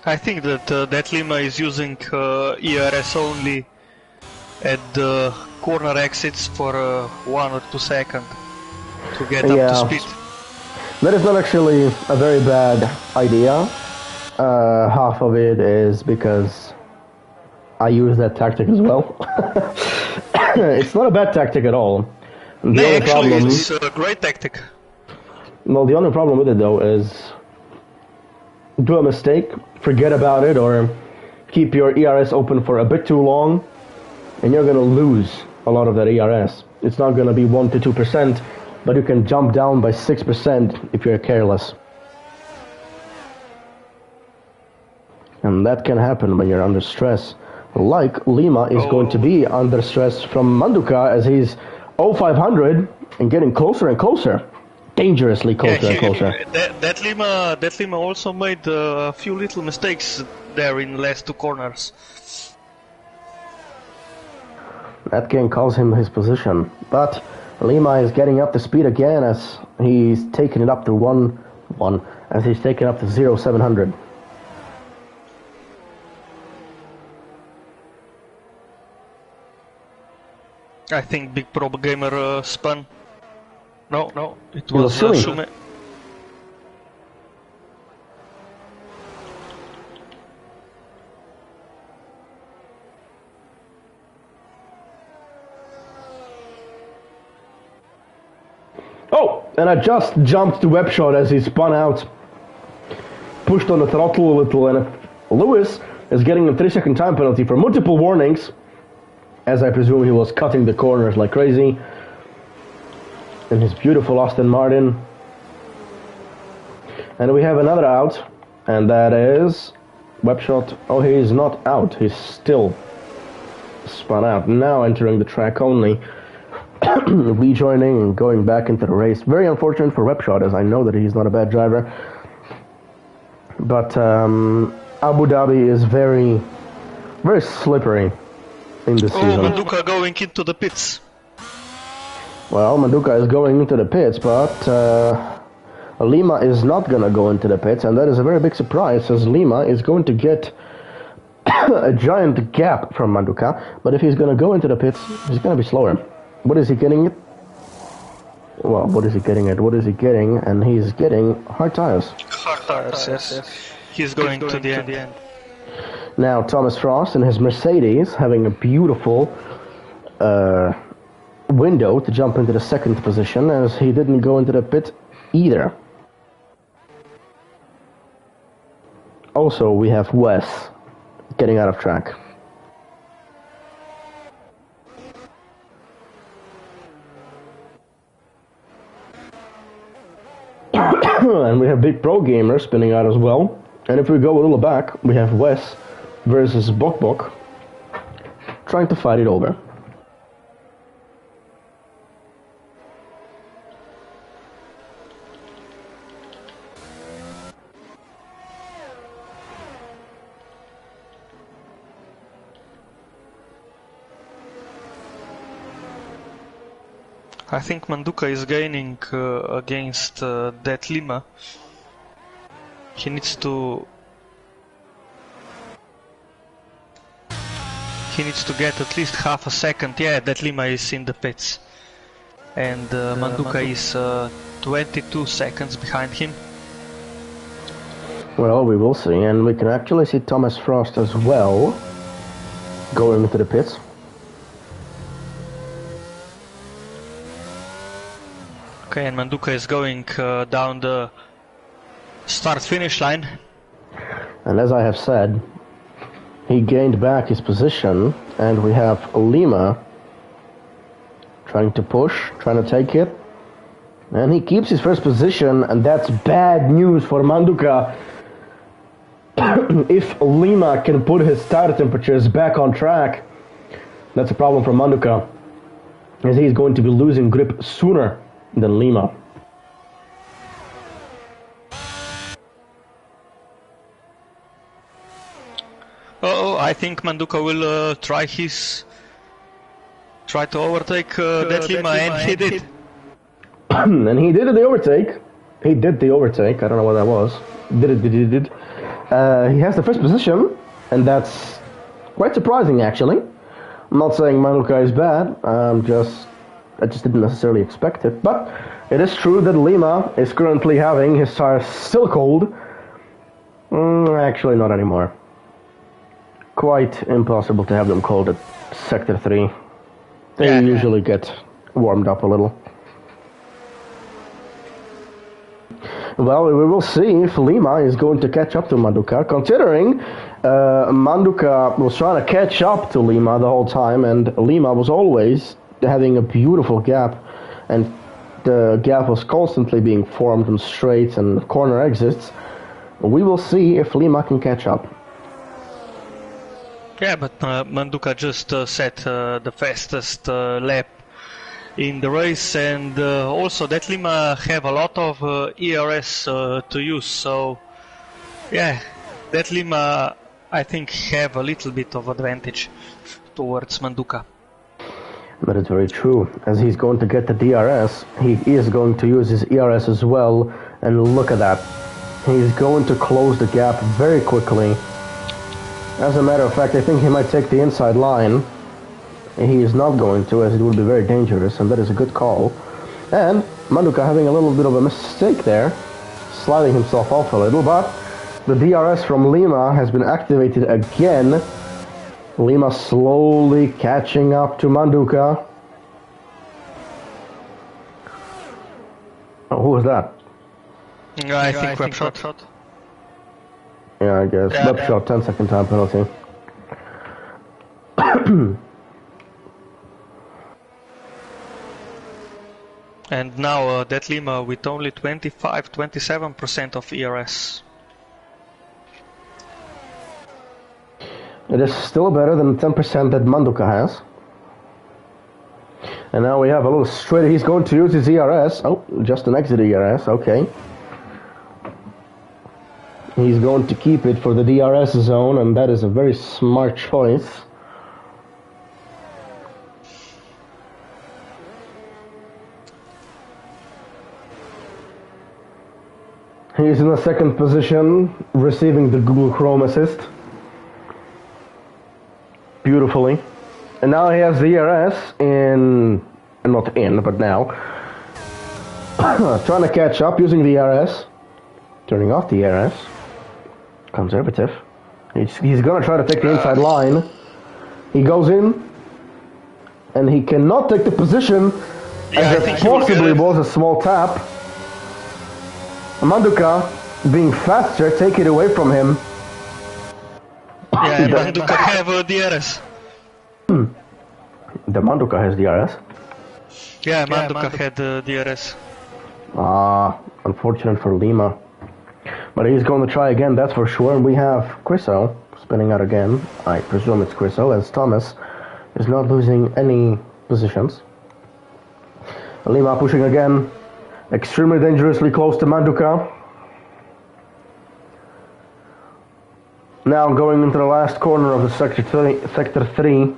Speaker 2: I think that that Lima is using ERS only at the corner exits for 1 or 2 seconds to get up to speed.
Speaker 1: That is not actually a very bad idea. Half of it is because I use that tactic as well. It's not a bad tactic at all.
Speaker 2: It's a great tactic.
Speaker 1: Well, the only problem with it though is do a mistake, forget about it, or keep your ERS open for a bit too long, and you're going to lose a lot of that ERS. It's not going to be 1 to 2%, but you can jump down by 6% if you're careless. And that can happen when you're under stress. Like Lima is going to be under stress from Manduka as he's 0500 and getting closer and closer. Dangerously closer and closer.
Speaker 2: That Lima also made a few little mistakes there in the last 2 corners.
Speaker 1: That can cost him his position. But Lima is getting up to speed again as he's taking it up to as he's taking up to 0700.
Speaker 2: I think Big Pro Gamer spun. No, it was Shume.
Speaker 1: Oh, and I just jumped to web shot as he spun out. Pushed on the throttle a little, and Lewis is getting a 3-second time penalty for multiple warnings, as I presume he was cutting the corners like crazy. And his beautiful Aston Martin. And we have another out, and that is Webshot. Oh, he's not out. He's still spun out. Now entering the track only. Rejoining and going back into the race. Very unfortunate for Webshot, as I know that he's not a bad driver. But Abu Dhabi is very, very slippery in this season.
Speaker 2: Manduka going into the pits.
Speaker 1: Well, Manduka is going into the pits, but Lima is not going to go into the pits, and that is a very big surprise, as Lima is going to get a giant gap from Manduka, but if he's going to go into the pits, he's going to be slower. What is he getting it? Well, what is he getting at? What is he getting? And he's getting hard tires.
Speaker 2: Hard tires, yes. He's going to the end.
Speaker 1: Now, Thomas Frost and his Mercedes having a beautiful window to jump into the second position, as he didn't go into the pit either. Also, we have Wes getting out of track. And we have Big Pro Gamer spinning out as well. And if we go a little back, we have Wes versus Bok trying to fight it over.
Speaker 2: I think Manduka is gaining against that Lima. He needs to get at least half a second. Yeah, that Lima is in the pits, and Manduka is 22 seconds behind him.
Speaker 1: Well, we will see, and we can actually see Thomas Frost as well going into the pits.
Speaker 2: Okay, and Manduka is going down the start-finish line.
Speaker 1: And as I have said, he gained back his position, and we have Lima trying to push, trying to take it. And he keeps his first position, and that's bad news for Manduka. If Lima can put his tire temperatures back on track, that's a problem for Manduka, as he's going to be losing grip sooner than Lima.
Speaker 2: Oh, I think Manduka will try to overtake that Lima, and he did.
Speaker 1: And he did the overtake. He did the overtake. I don't know what that was. Did. He has the first position, and that's quite surprising, actually. I'm not saying Manduka is bad. I just didn't necessarily expect it. But it is true that Lima is currently having his tires still cold. Actually, not anymore. Quite impossible to have them cold at Sector 3. They usually get warmed up a little. Well, we will see if Lima is going to catch up to Manduka, considering Manduka was trying to catch up to Lima the whole time, and Lima was always having a beautiful gap, and the gap was constantly being formed on straights and corner exits. We will see if Lima can catch up.
Speaker 2: Yeah, but Manduka just set the fastest lap in the race, and also that Lima have a lot of ERS to use, so yeah, that Lima I think have a little bit of advantage towards Manduka.
Speaker 1: That is very true. As he's going to get the DRS, he is going to use his ERS as well, and look at that. He's going to close the gap very quickly. As a matter of fact, I think he might take the inside line. He is not going to, as it would be very dangerous, and that is a good call. And Manduka having a little bit of a mistake there, sliding himself off a little, but the DRS from Lima has been activated again. Lima slowly catching up to Manduka. Oh, who was that?
Speaker 2: I think web shot.
Speaker 1: Yeah, I guess.
Speaker 2: Yeah,
Speaker 1: Web shot, 10-second time penalty.
Speaker 2: And now that Lima with only 27% of ERS.
Speaker 1: It is still better than the 10% that Manduka has. And now we have a little straight. He's going to use his ERS. Oh, just an exit ERS. Okay. He's going to keep it for the DRS zone, and that is a very smart choice. He's in the second position, receiving the Google Chrome assist. Beautifully. And now he has the ERS not in, but now. Trying to catch up using the ERS. Turning off the ERS. Conservative. He's going to try to take the inside line. He goes in. And he cannot take the position. As it possibly was a small tap. Manduka, being faster, take it away from him.
Speaker 2: Yeah, Manduka have DRS.
Speaker 1: The Manduka has DRS?
Speaker 2: Yeah, Manduka had DRS.
Speaker 1: Unfortunate for Lima. But he's going to try again, that's for sure. And we have Chriso spinning out again. I presume it's Chriso, as Thomas is not losing any positions. Lima pushing again. Extremely dangerously close to Manduka. Now going into the last corner of the sector 3.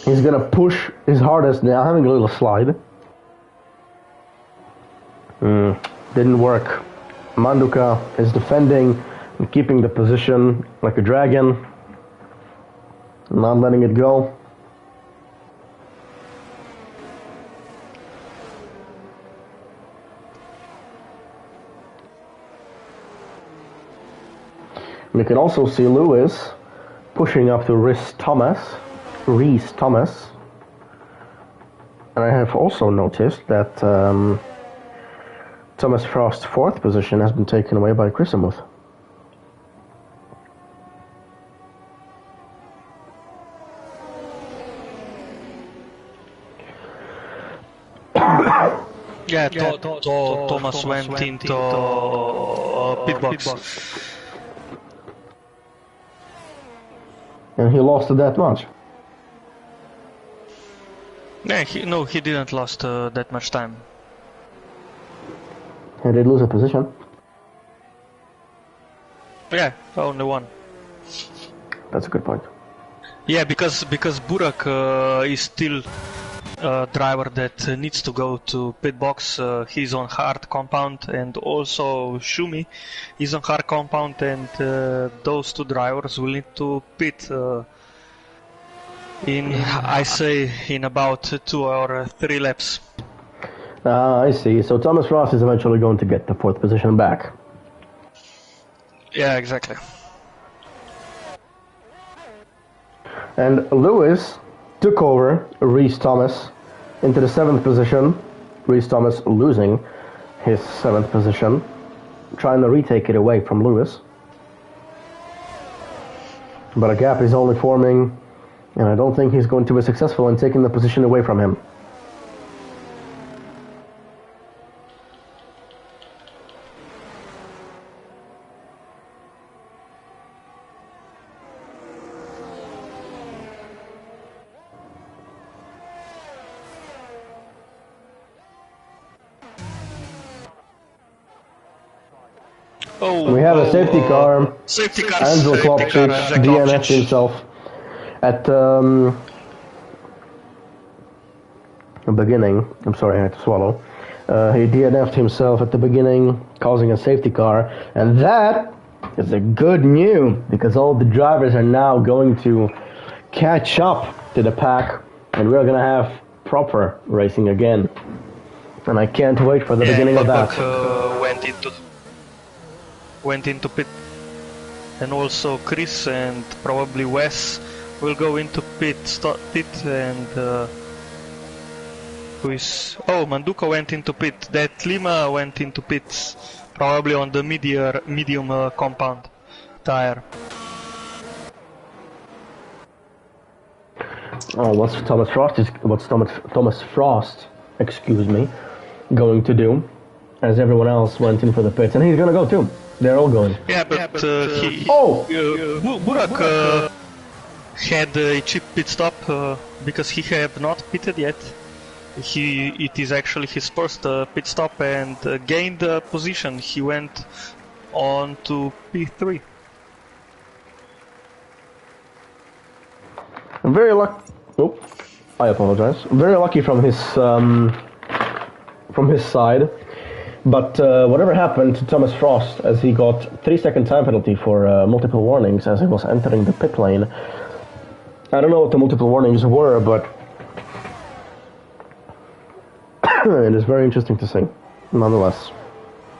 Speaker 1: He's gonna push his hardest now, having a little slide. Didn't work. Manduka is defending and keeping the position like a dragon. Not letting it go. We can also see Lewis pushing up to Rhys Thomas. And I have also noticed that Thomas Frost's fourth position has been taken away by Chrisamuth.
Speaker 2: Yeah, Thomas went into pit box.
Speaker 1: And he lost that much.
Speaker 2: Yeah, he didn't lost that much time.
Speaker 1: He did lose a position.
Speaker 2: Yeah, only one.
Speaker 1: That's a good point.
Speaker 2: Yeah, because Burak is still a driver that needs to go to pit box. He's on hard compound, and also Shumi is on hard compound, and those two drivers will need to pit in about 2 or 3 laps.
Speaker 1: I see. So Thomas Frost is eventually going to get the fourth position back.
Speaker 2: Yeah, exactly.
Speaker 1: And Lewis took over Reese Thomas into the 7th position. Reese Thomas losing his 7th position, trying to retake it away from Lewis. But a gap is only forming, and I don't think he's going to be successful in taking the position away from him.
Speaker 2: Oh,
Speaker 1: we have a safety car.
Speaker 2: Safety car.
Speaker 1: Angel Klopčić DNF'd himself at the beginning. I'm sorry, I had to swallow. He DNF'd himself at the beginning, causing a safety car, and that is a good news because all the drivers are now going to catch up to the pack, and we're gonna have proper racing again. And I can't wait for the beginning of that.
Speaker 2: Went into pit, and also Chris and probably Wes will go into pit, and who is? Oh, Manduka went into pit. That Lima went into pits, probably on the medium compound tire.
Speaker 1: Oh, what's Thomas Frost, excuse me, going to do? As everyone else went in for the pits, and he's gonna go too. They're all going.
Speaker 2: Yeah, but Burak had a cheap pit stop because he had not pitted yet. It is actually his first pit stop, and gained a position. He went on to P3.
Speaker 1: Very lucky. Oh, I apologize. Very lucky from his side. But whatever happened to Thomas Frost, as he got 3-second time penalty for multiple warnings as he was entering the pit lane. I don't know what the multiple warnings were, but it is very interesting to see, nonetheless.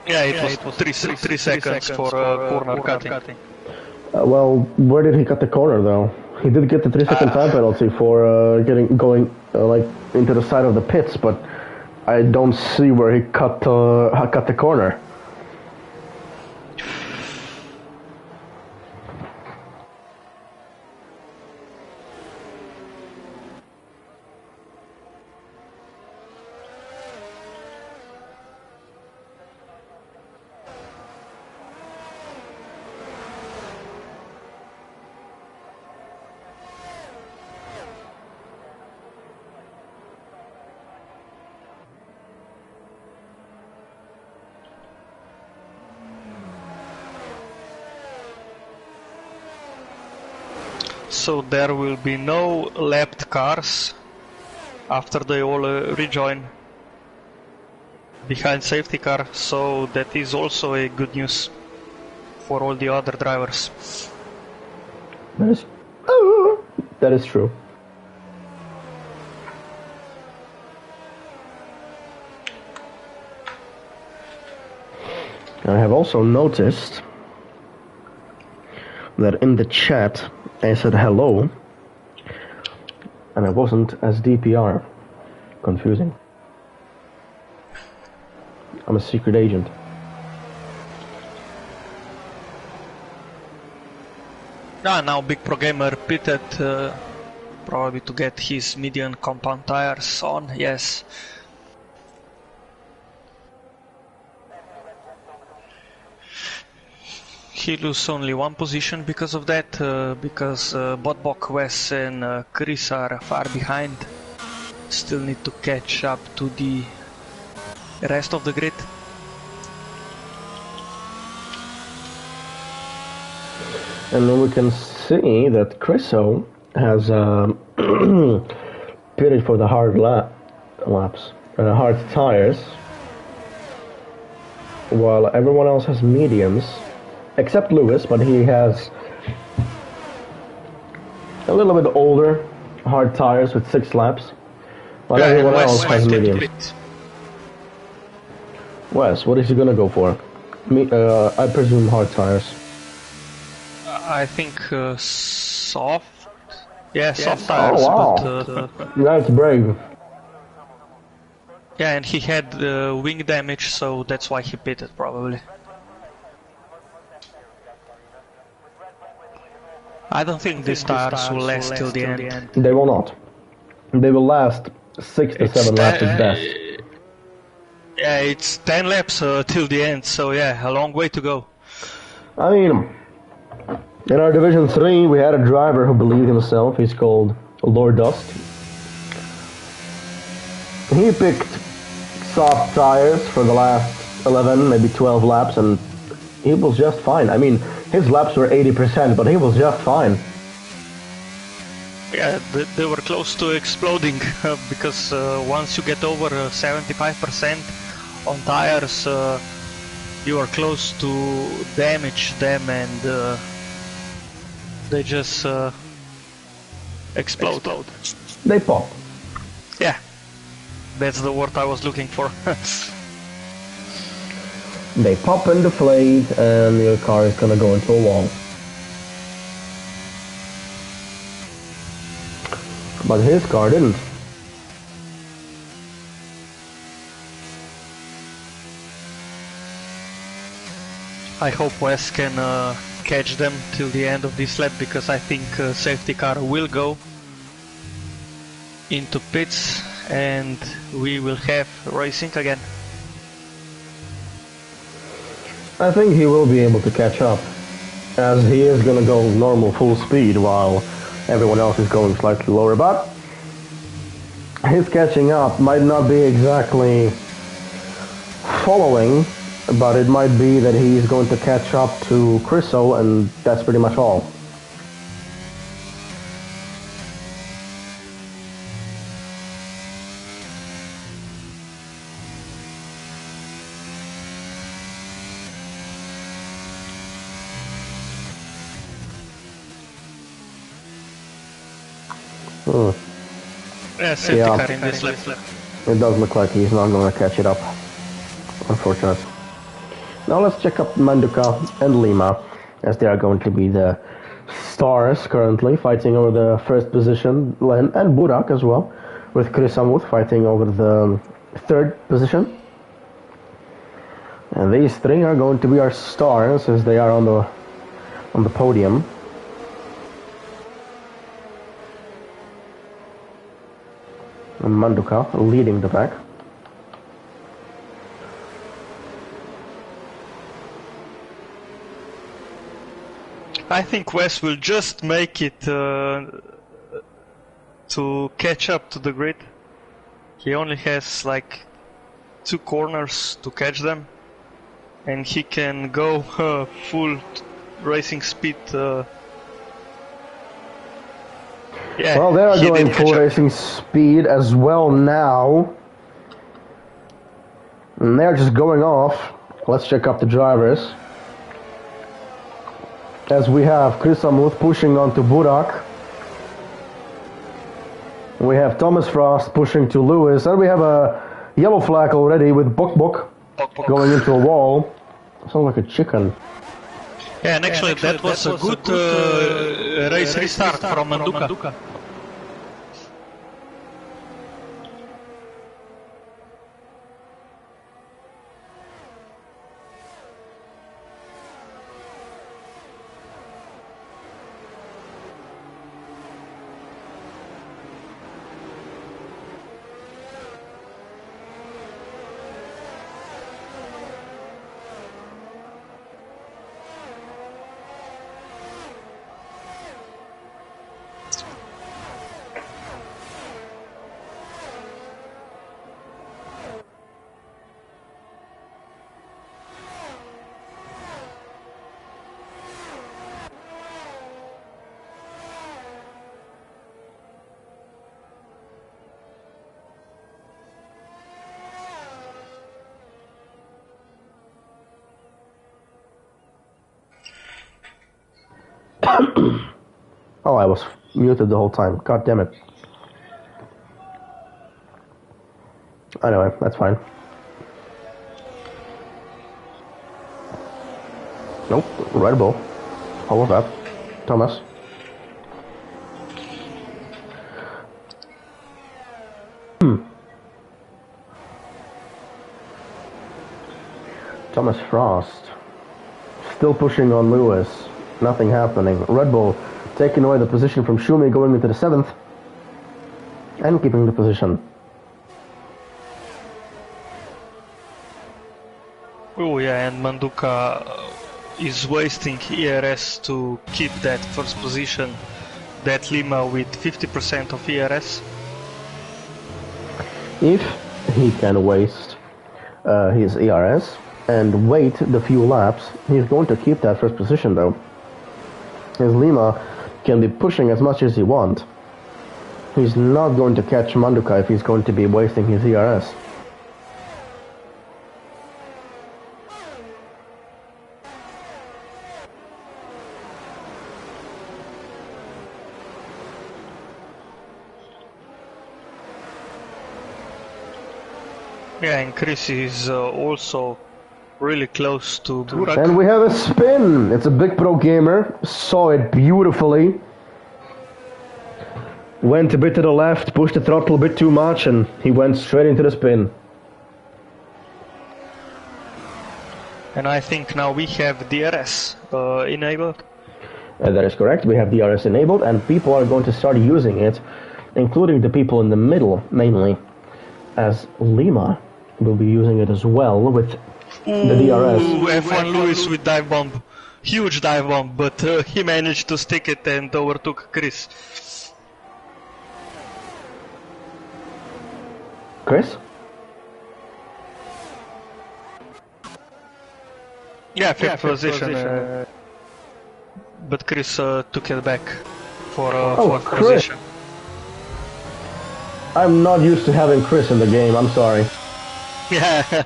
Speaker 2: Yeah, it was 3 seconds for corner cutting.
Speaker 1: Well, where did he cut the corner though? He did get the 3-second time penalty for going into the side of the pits, but I don't see where he cut the corner.
Speaker 2: So there will be no lapped cars after they all rejoin behind safety car, so that is also a good news for all the other drivers.
Speaker 1: That is true. I have also noticed that in the chat I said hello, and I wasn't as DPR. Confusing. I'm a secret agent.
Speaker 2: Now Big Pro Gamer pitted, probably to get his medium compound tires on, yes. He loses only one position because of that, because Botbok, Wes and Chris are far behind. Still need to catch up to the rest of the grid.
Speaker 1: And then we can see that Chriso has pitted for the hard hard tires, while everyone else has mediums, except Lewis, but he has a little bit older hard tires with 6 laps, while everyone else has mediums. Wes, what is he gonna go for? I presume hard tires.
Speaker 2: I think soft. Yeah, soft tires.
Speaker 1: Oh wow,
Speaker 2: but,
Speaker 1: that's brave.
Speaker 2: Yeah, and he had wing damage, so that's why he pitted probably. I don't think these tires will last till the end.
Speaker 1: They will not. They will last 6 to 7 laps at best.
Speaker 2: Yeah, it's 10 laps till the end, so yeah, a long way to go.
Speaker 1: I mean, in our Division 3, we had a driver who believed himself. He's called Lord Dust. He picked soft tires for the last 11, maybe 12 laps, and he was just fine. I mean, his laps were 80%, but he was just fine.
Speaker 2: Yeah, they were close to exploding, because once you get over 75% on tires, you are close to damage them, and they just explode.
Speaker 1: They pop.
Speaker 2: Yeah, that's the word I was looking for.
Speaker 1: They pop and deflate, and your car is gonna go into a wall. But his car didn't.
Speaker 2: I hope Wes can catch them till the end of this lap, because I think safety car will go into pits and we will have racing again.
Speaker 1: I think he will be able to catch up, as he is gonna go normal full speed while everyone else is going slightly lower, but his catching up might not be exactly following, but it might be that he's going to catch up to Chriso, and that's pretty much all.
Speaker 2: Yeah, safety car in this lap.
Speaker 1: It does look like he's not going to catch it up, unfortunately. Now let's check up Manduka and Lima, as they are going to be the stars currently, fighting over the first position, Len and Burak as well, with Chris Amuth fighting over the third position. And these three are going to be our stars, as they are on the podium. And Manduka leading the pack.
Speaker 2: I think Wes will just make it to catch up to the grid. He only has like 2 corners to catch them, and he can go full racing speed. Yeah,
Speaker 1: well, they are going full racing speed as well now. And they're just going off. Let's check up the drivers. As we have Chris Amuth pushing onto Burak. We have Thomas Frost pushing to Lewis. And we have a yellow flag already with Bok going into a wall. Sounds like a chicken.
Speaker 2: Yeah, and actually that was a good race restart from Manduka.
Speaker 1: Oh, I was muted the whole time. God damn it. Anyway, that's fine. Nope, Red Bull. How was that? Thomas? Thomas Frost. Still pushing on Lewis. Nothing happening. Red Bull taking away the position from Schumi, going into the 7th. And keeping the position.
Speaker 2: Oh yeah, and Manduka is wasting ERS to keep that first position. That Lima with 50% of ERS.
Speaker 1: If he can waste his ERS and wait the few laps, he's going to keep that first position though. His Lima can be pushing as much as he wants. He's not going to catch Manduka if he's going to be wasting his ERS.
Speaker 2: Yeah, and Chris is also really close to Burak.
Speaker 1: And we have a spin! It's a big pro gamer, saw it beautifully. Went a bit to the left, pushed the throttle a bit too much, and he went straight into the spin.
Speaker 2: And I think now we have DRS enabled.
Speaker 1: That is correct, we have DRS enabled, and people are going to start using it, including the people in the middle, mainly, as Lima will be using it as well with the DRS.
Speaker 2: F1 Lewis with dive bomb. Huge dive bomb, but he managed to stick it and overtook Chris.
Speaker 1: Chris?
Speaker 2: Yeah, fifth position. But Chris took it back for fourth position.
Speaker 1: I'm not used to having Chris in the game, I'm sorry.
Speaker 2: Yeah.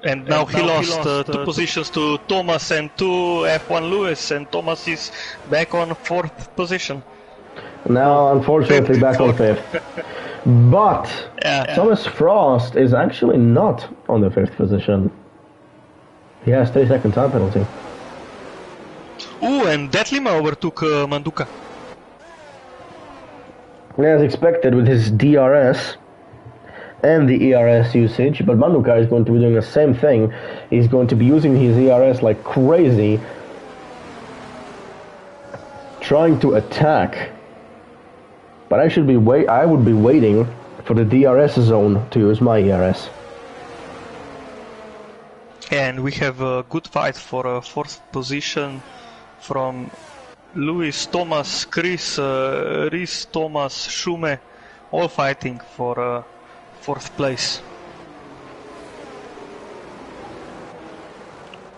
Speaker 2: And now he lost 2 positions to Thomas and to F1 Lewis, and Thomas is back on 4th position.
Speaker 1: Now, unfortunately, back on 5th. But Thomas Frost is actually not on the 5th position. He has 3-second time penalty.
Speaker 2: Ooh, and that Lima overtook Manduka.
Speaker 1: As expected with his DRS and the ERS usage, but Manduka is going to be doing the same thing. He's going to be using his ERS like crazy, trying to attack. But I would be waiting for the DRS zone to use my ERS.
Speaker 2: And we have a good fight for a 4th position from Lewis, Thomas, Chris, Rhys, Thomas, Schume, all fighting for 4th place.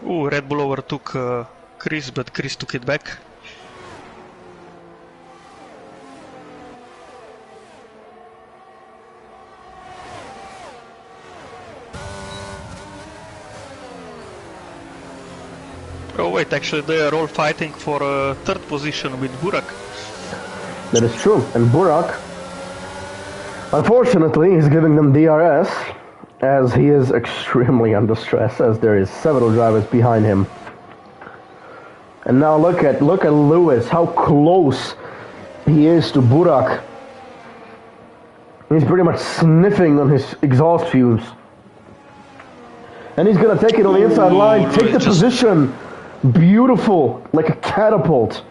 Speaker 2: Ooh, Red Bull overtook Chris, but Chris took it back. Oh wait, actually they are all fighting for 3rd position with Burak.
Speaker 1: That is true, and Burak, unfortunately, is giving them DRS, as he is extremely under stress, as there is several drivers behind him. And now look at Lewis, how close he is to Burak. He's pretty much sniffing on his exhaust fumes. And he's gonna take it on the inside line, take the position. Beautiful, like a catapult.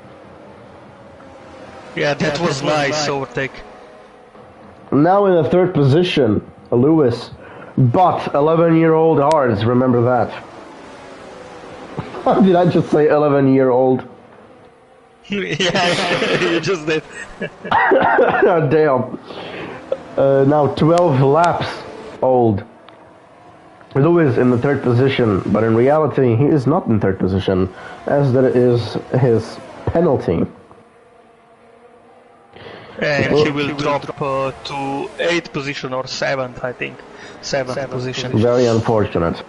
Speaker 2: Yeah, that was nice overtake.
Speaker 1: Now in the 3rd position, Lewis, but 11-year-old Hards, remember that. Did I just say 11-year-old?
Speaker 2: Yeah, you just did.
Speaker 1: Damn. Now 12 laps old. Lewis in the 3rd position, but in reality he is not in 3rd position, as that is his penalty.
Speaker 2: And he will drop to 8th position or 7th, I think. 7th position.
Speaker 1: Very unfortunate.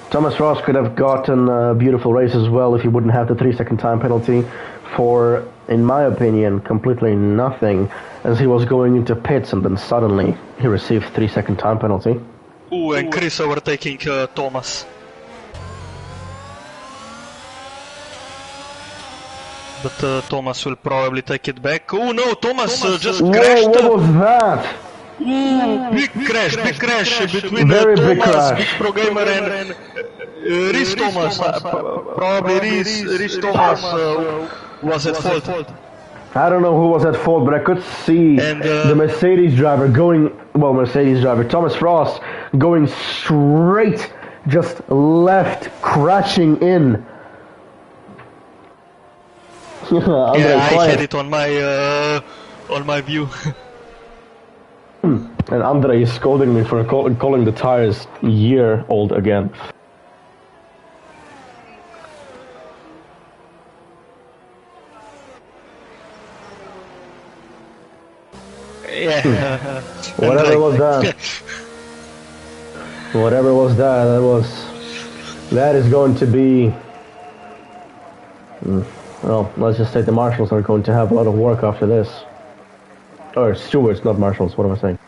Speaker 1: Thomas Ross could have gotten a beautiful race as well if he wouldn't have the 3-second time penalty for, in my opinion, completely nothing, as he was going into pits and then suddenly he received 3-second time penalty.
Speaker 2: Ooh, and Chris overtaking Thomas. But Thomas will probably take it back. Oh no, Thomas just crashed.
Speaker 1: Whoa, what was that?
Speaker 2: Ooh, big crash between
Speaker 1: Very
Speaker 2: Thomas,
Speaker 1: big crash.
Speaker 2: Big Pro Gamer and Rhys Thomas. Probably Rhys Thomas was at fault.
Speaker 1: I don't know who was at fault, but I could see the Mercedes driver Thomas Frost going straight, just left, crashing in.
Speaker 2: Yeah, I had it on my view.
Speaker 1: And Andre is scolding me for calling the tires year-old again.
Speaker 2: Yeah.
Speaker 1: Whatever was that? Whatever was that? That is going to be. Well, let's just say the marshals are going to have a lot of work after this. Or stewards, not marshals. What am I saying?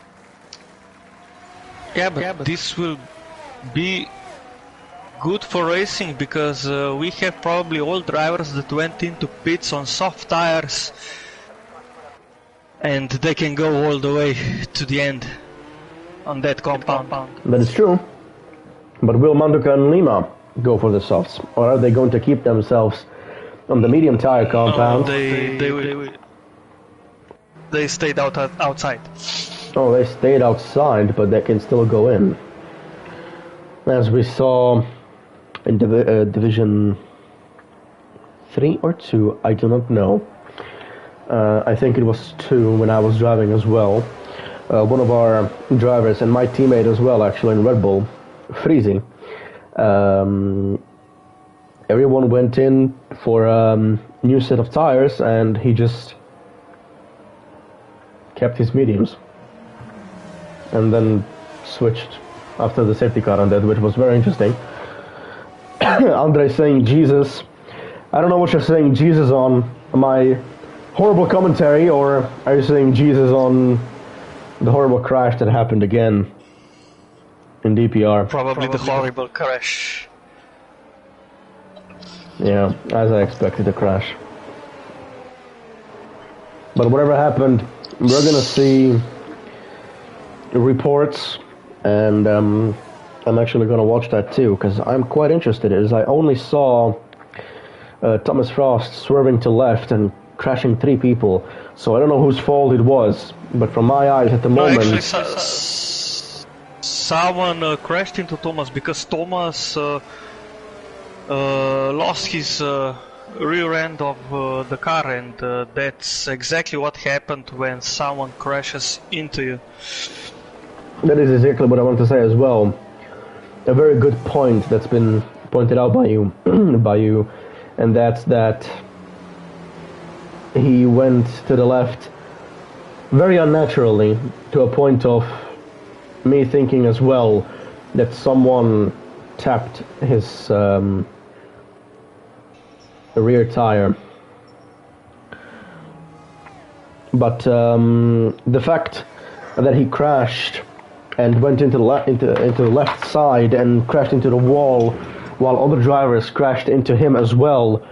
Speaker 2: Yeah, but this will be good for racing because we have probably all drivers that went into pits on soft tires, and they can go all the way to the end on that compound.
Speaker 1: That is true. But will Manduka and Lima go for the softs, or are they going to keep themselves on the medium tire compound?
Speaker 2: They stayed outside.
Speaker 1: Oh, they stayed outside, but they can still go in. As we saw in Division 3 or 2, I do not know. I think it was 2 when I was driving as well. One of our drivers and my teammate as well, actually in Red Bull, Freezy. Everyone went in for a new set of tires, and he just kept his mediums, and then switched after the safety car on that, which was very interesting. Andre saying Jesus. I don't know what you're saying Jesus on my horrible commentary, or are you saying Jesus on the horrible crash that happened again in DPR?
Speaker 2: Probably the horrible crash.
Speaker 1: Yeah, as I expected, a crash. But whatever happened, we're gonna see reports, and I'm actually gonna watch that too, because I'm quite interested, as I only saw Thomas Frost swerving to left and crashing 3 people, so I don't know whose fault it was, but from my eyes at the moment...
Speaker 2: Actually, someone crashed into Thomas, because Thomas lost his rear end of the car, and that's exactly what happened when someone crashes into you.
Speaker 1: That is exactly what I want to say as well. A very good point that's been pointed out by you, and that's that he went to the left very unnaturally, to a point of me thinking as well that someone tapped his rear tire. But the fact that he crashed and went into the left side and crashed into the wall, while other drivers crashed into him as well,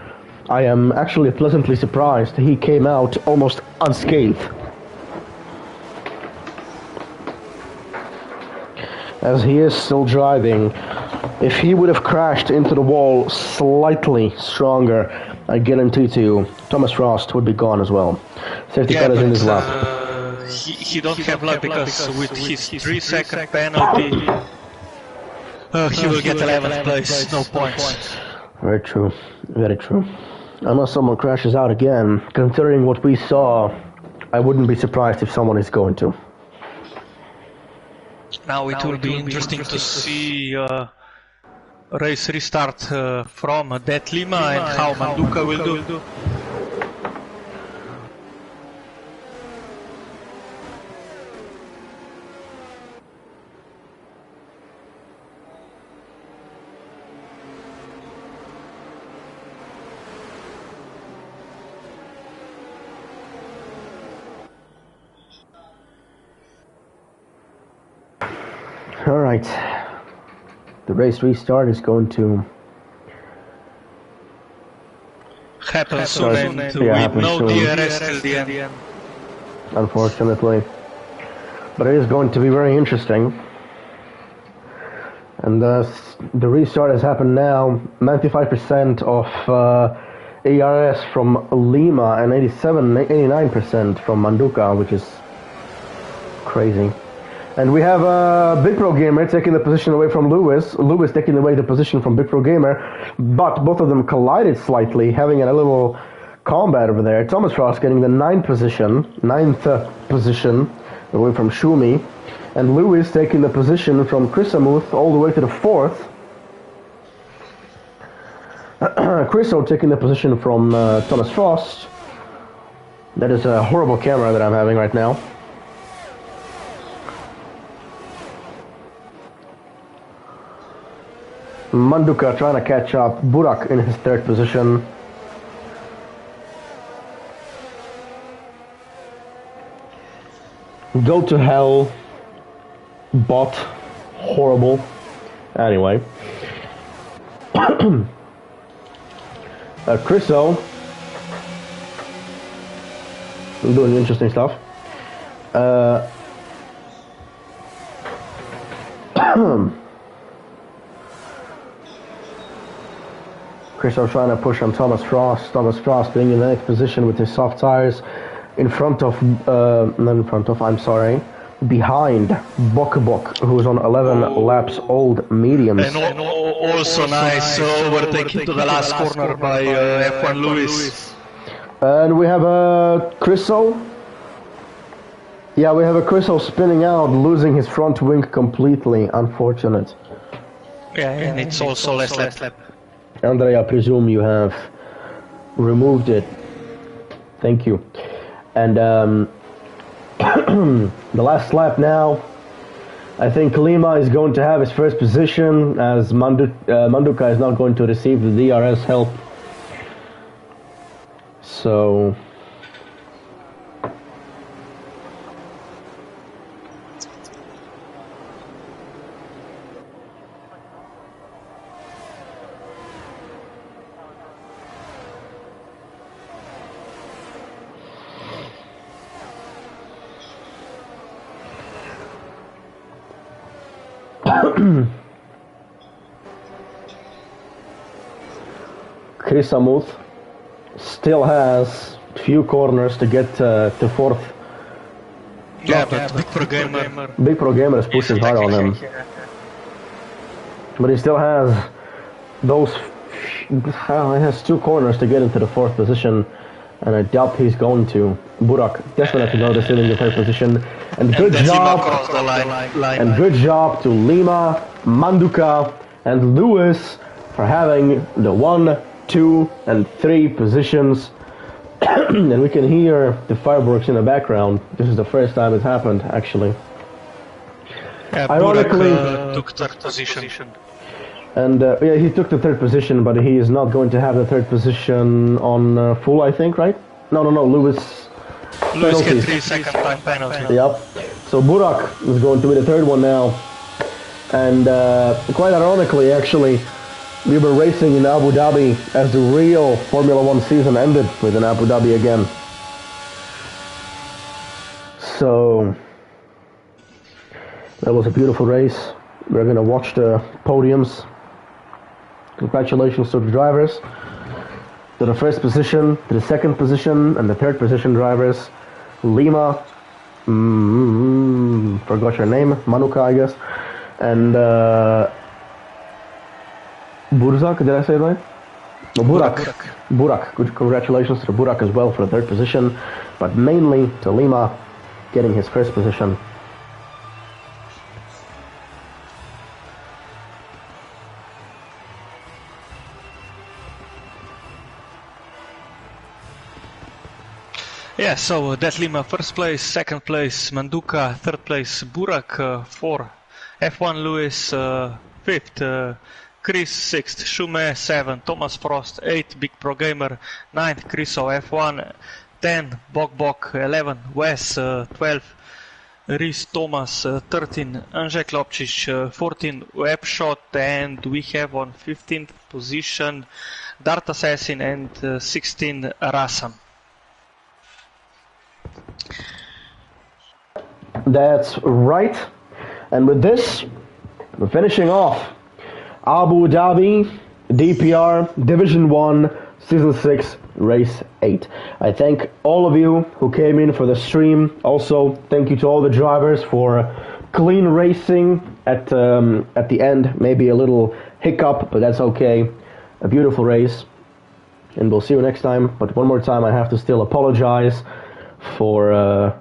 Speaker 1: I am actually pleasantly surprised he came out almost unscathed. As he is still driving, if he would have crashed into the wall slightly stronger, I guarantee to you, Thomas Frost would be gone as well. Safety car is in his lap.
Speaker 2: He don't have luck, because with his 3-second penalty, he will get 11th place, no points.
Speaker 1: Very true, very true. Unless someone crashes out again, considering what we saw, I wouldn't be surprised if someone is going to.
Speaker 2: Now it will be interesting to see race restart from that Lima and how Manduka will do.
Speaker 1: Alright. The race restart is going to
Speaker 2: happen soon and with no DRS till the end.
Speaker 1: Unfortunately. But it is going to be very interesting. And the restart has happened now. 95% of ARS from Lima and 89% from Manduka, which is crazy. And we have Big Pro Gamer taking the position away from Lewis. Lewis taking away the position from Big Pro Gamer. But both of them collided slightly, having a little combat over there. Thomas Frost getting the ninth position away from Shumi. And Lewis taking the position from Chrisamuth all the way to the 4th. Chriso taking the position from Thomas Frost. That is a horrible camera that I'm having right now. Manduka trying to catch up. Burak in his 3rd position. Go to hell. Bot. Horrible. Anyway. Chriso. Doing interesting stuff. Chriso trying to push on Thomas Frost. Thomas Frost being in the 9th position with his soft tires. Behind Bokbok, who is on 11 laps old mediums.
Speaker 2: And also nice overtaking to the last corner by F1 Lewis.
Speaker 1: And we have Chriso. Yeah, we have a Chriso spinning out, losing his front wing completely. Unfortunate.
Speaker 2: Yeah, and it's also less lap.
Speaker 1: Andre, I presume you have removed it. Thank you. And the last lap now. I think Lima is going to have his 1st position, as Manduka is not going to receive the DRS help. So Chrisamuth still has few corners to get to 4th.
Speaker 2: Yeah, but Big
Speaker 1: Pro Gamer is pushing hard on him. But he still has those. He has 2 corners to get into the 4th position, and I doubt he's going to. Burak definitely noticing in the 3rd position. And good job. And good job to Lima, Manduka, and Lewis for having the 1, 2, and 3 positions. And we can hear the fireworks in the background. This is the first time it's happened, actually. Ironically,
Speaker 2: took 3rd position.
Speaker 1: And yeah, he took the 3rd position, but he is not going to have the 3rd position on full, I think, right? No, Lewis
Speaker 2: get 3 second time penalty.
Speaker 1: Yep. So Burak is going to be the 3rd one now. And quite ironically, actually, we were racing in Abu Dhabi as the real Formula 1 season ended with an Abu Dhabi again. So that was a beautiful race. We're going to watch the podiums. Congratulations to the drivers. To the 1st position, to the 2nd position, and the 3rd position drivers. Lima, forgot your name, Manuka, I guess. And Burzak, did I say it right? No, Burak. Burak. Good congratulations to Burak as well for the 3rd position, but mainly to Lima getting his 1st position.
Speaker 2: Yeah, so that Lima 1st place, 2nd place Manduka, 3rd place Burak, 4 F1 Lewis, 5th Chris, 6th Shume, 7 Thomas Frost, 8 Big Pro Gamer, 9th Chriso F1, 10 Bok, 11 Wes, 12 Rhys Thomas 13, Anže Klopčić 14, Webshot, and we have on 15th position Dart Assassin and 16 Rasam.
Speaker 1: That's right. And with this, we're finishing off Abu Dhabi DPR Division 1 Season 6 Race 8. I thank all of you who came in for the stream. Also, thank you to all the drivers for clean racing at the end. Maybe a little hiccup, but that's okay. A beautiful race. And we'll see you next time. But one more time, I have to still apologize for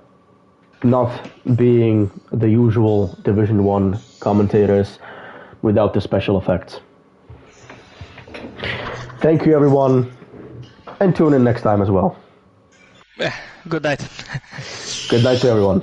Speaker 1: not being the usual Division 1 commentators without the special effects. Thank you, everyone, and tune in next time as well.
Speaker 2: Good night.
Speaker 1: Good night to everyone.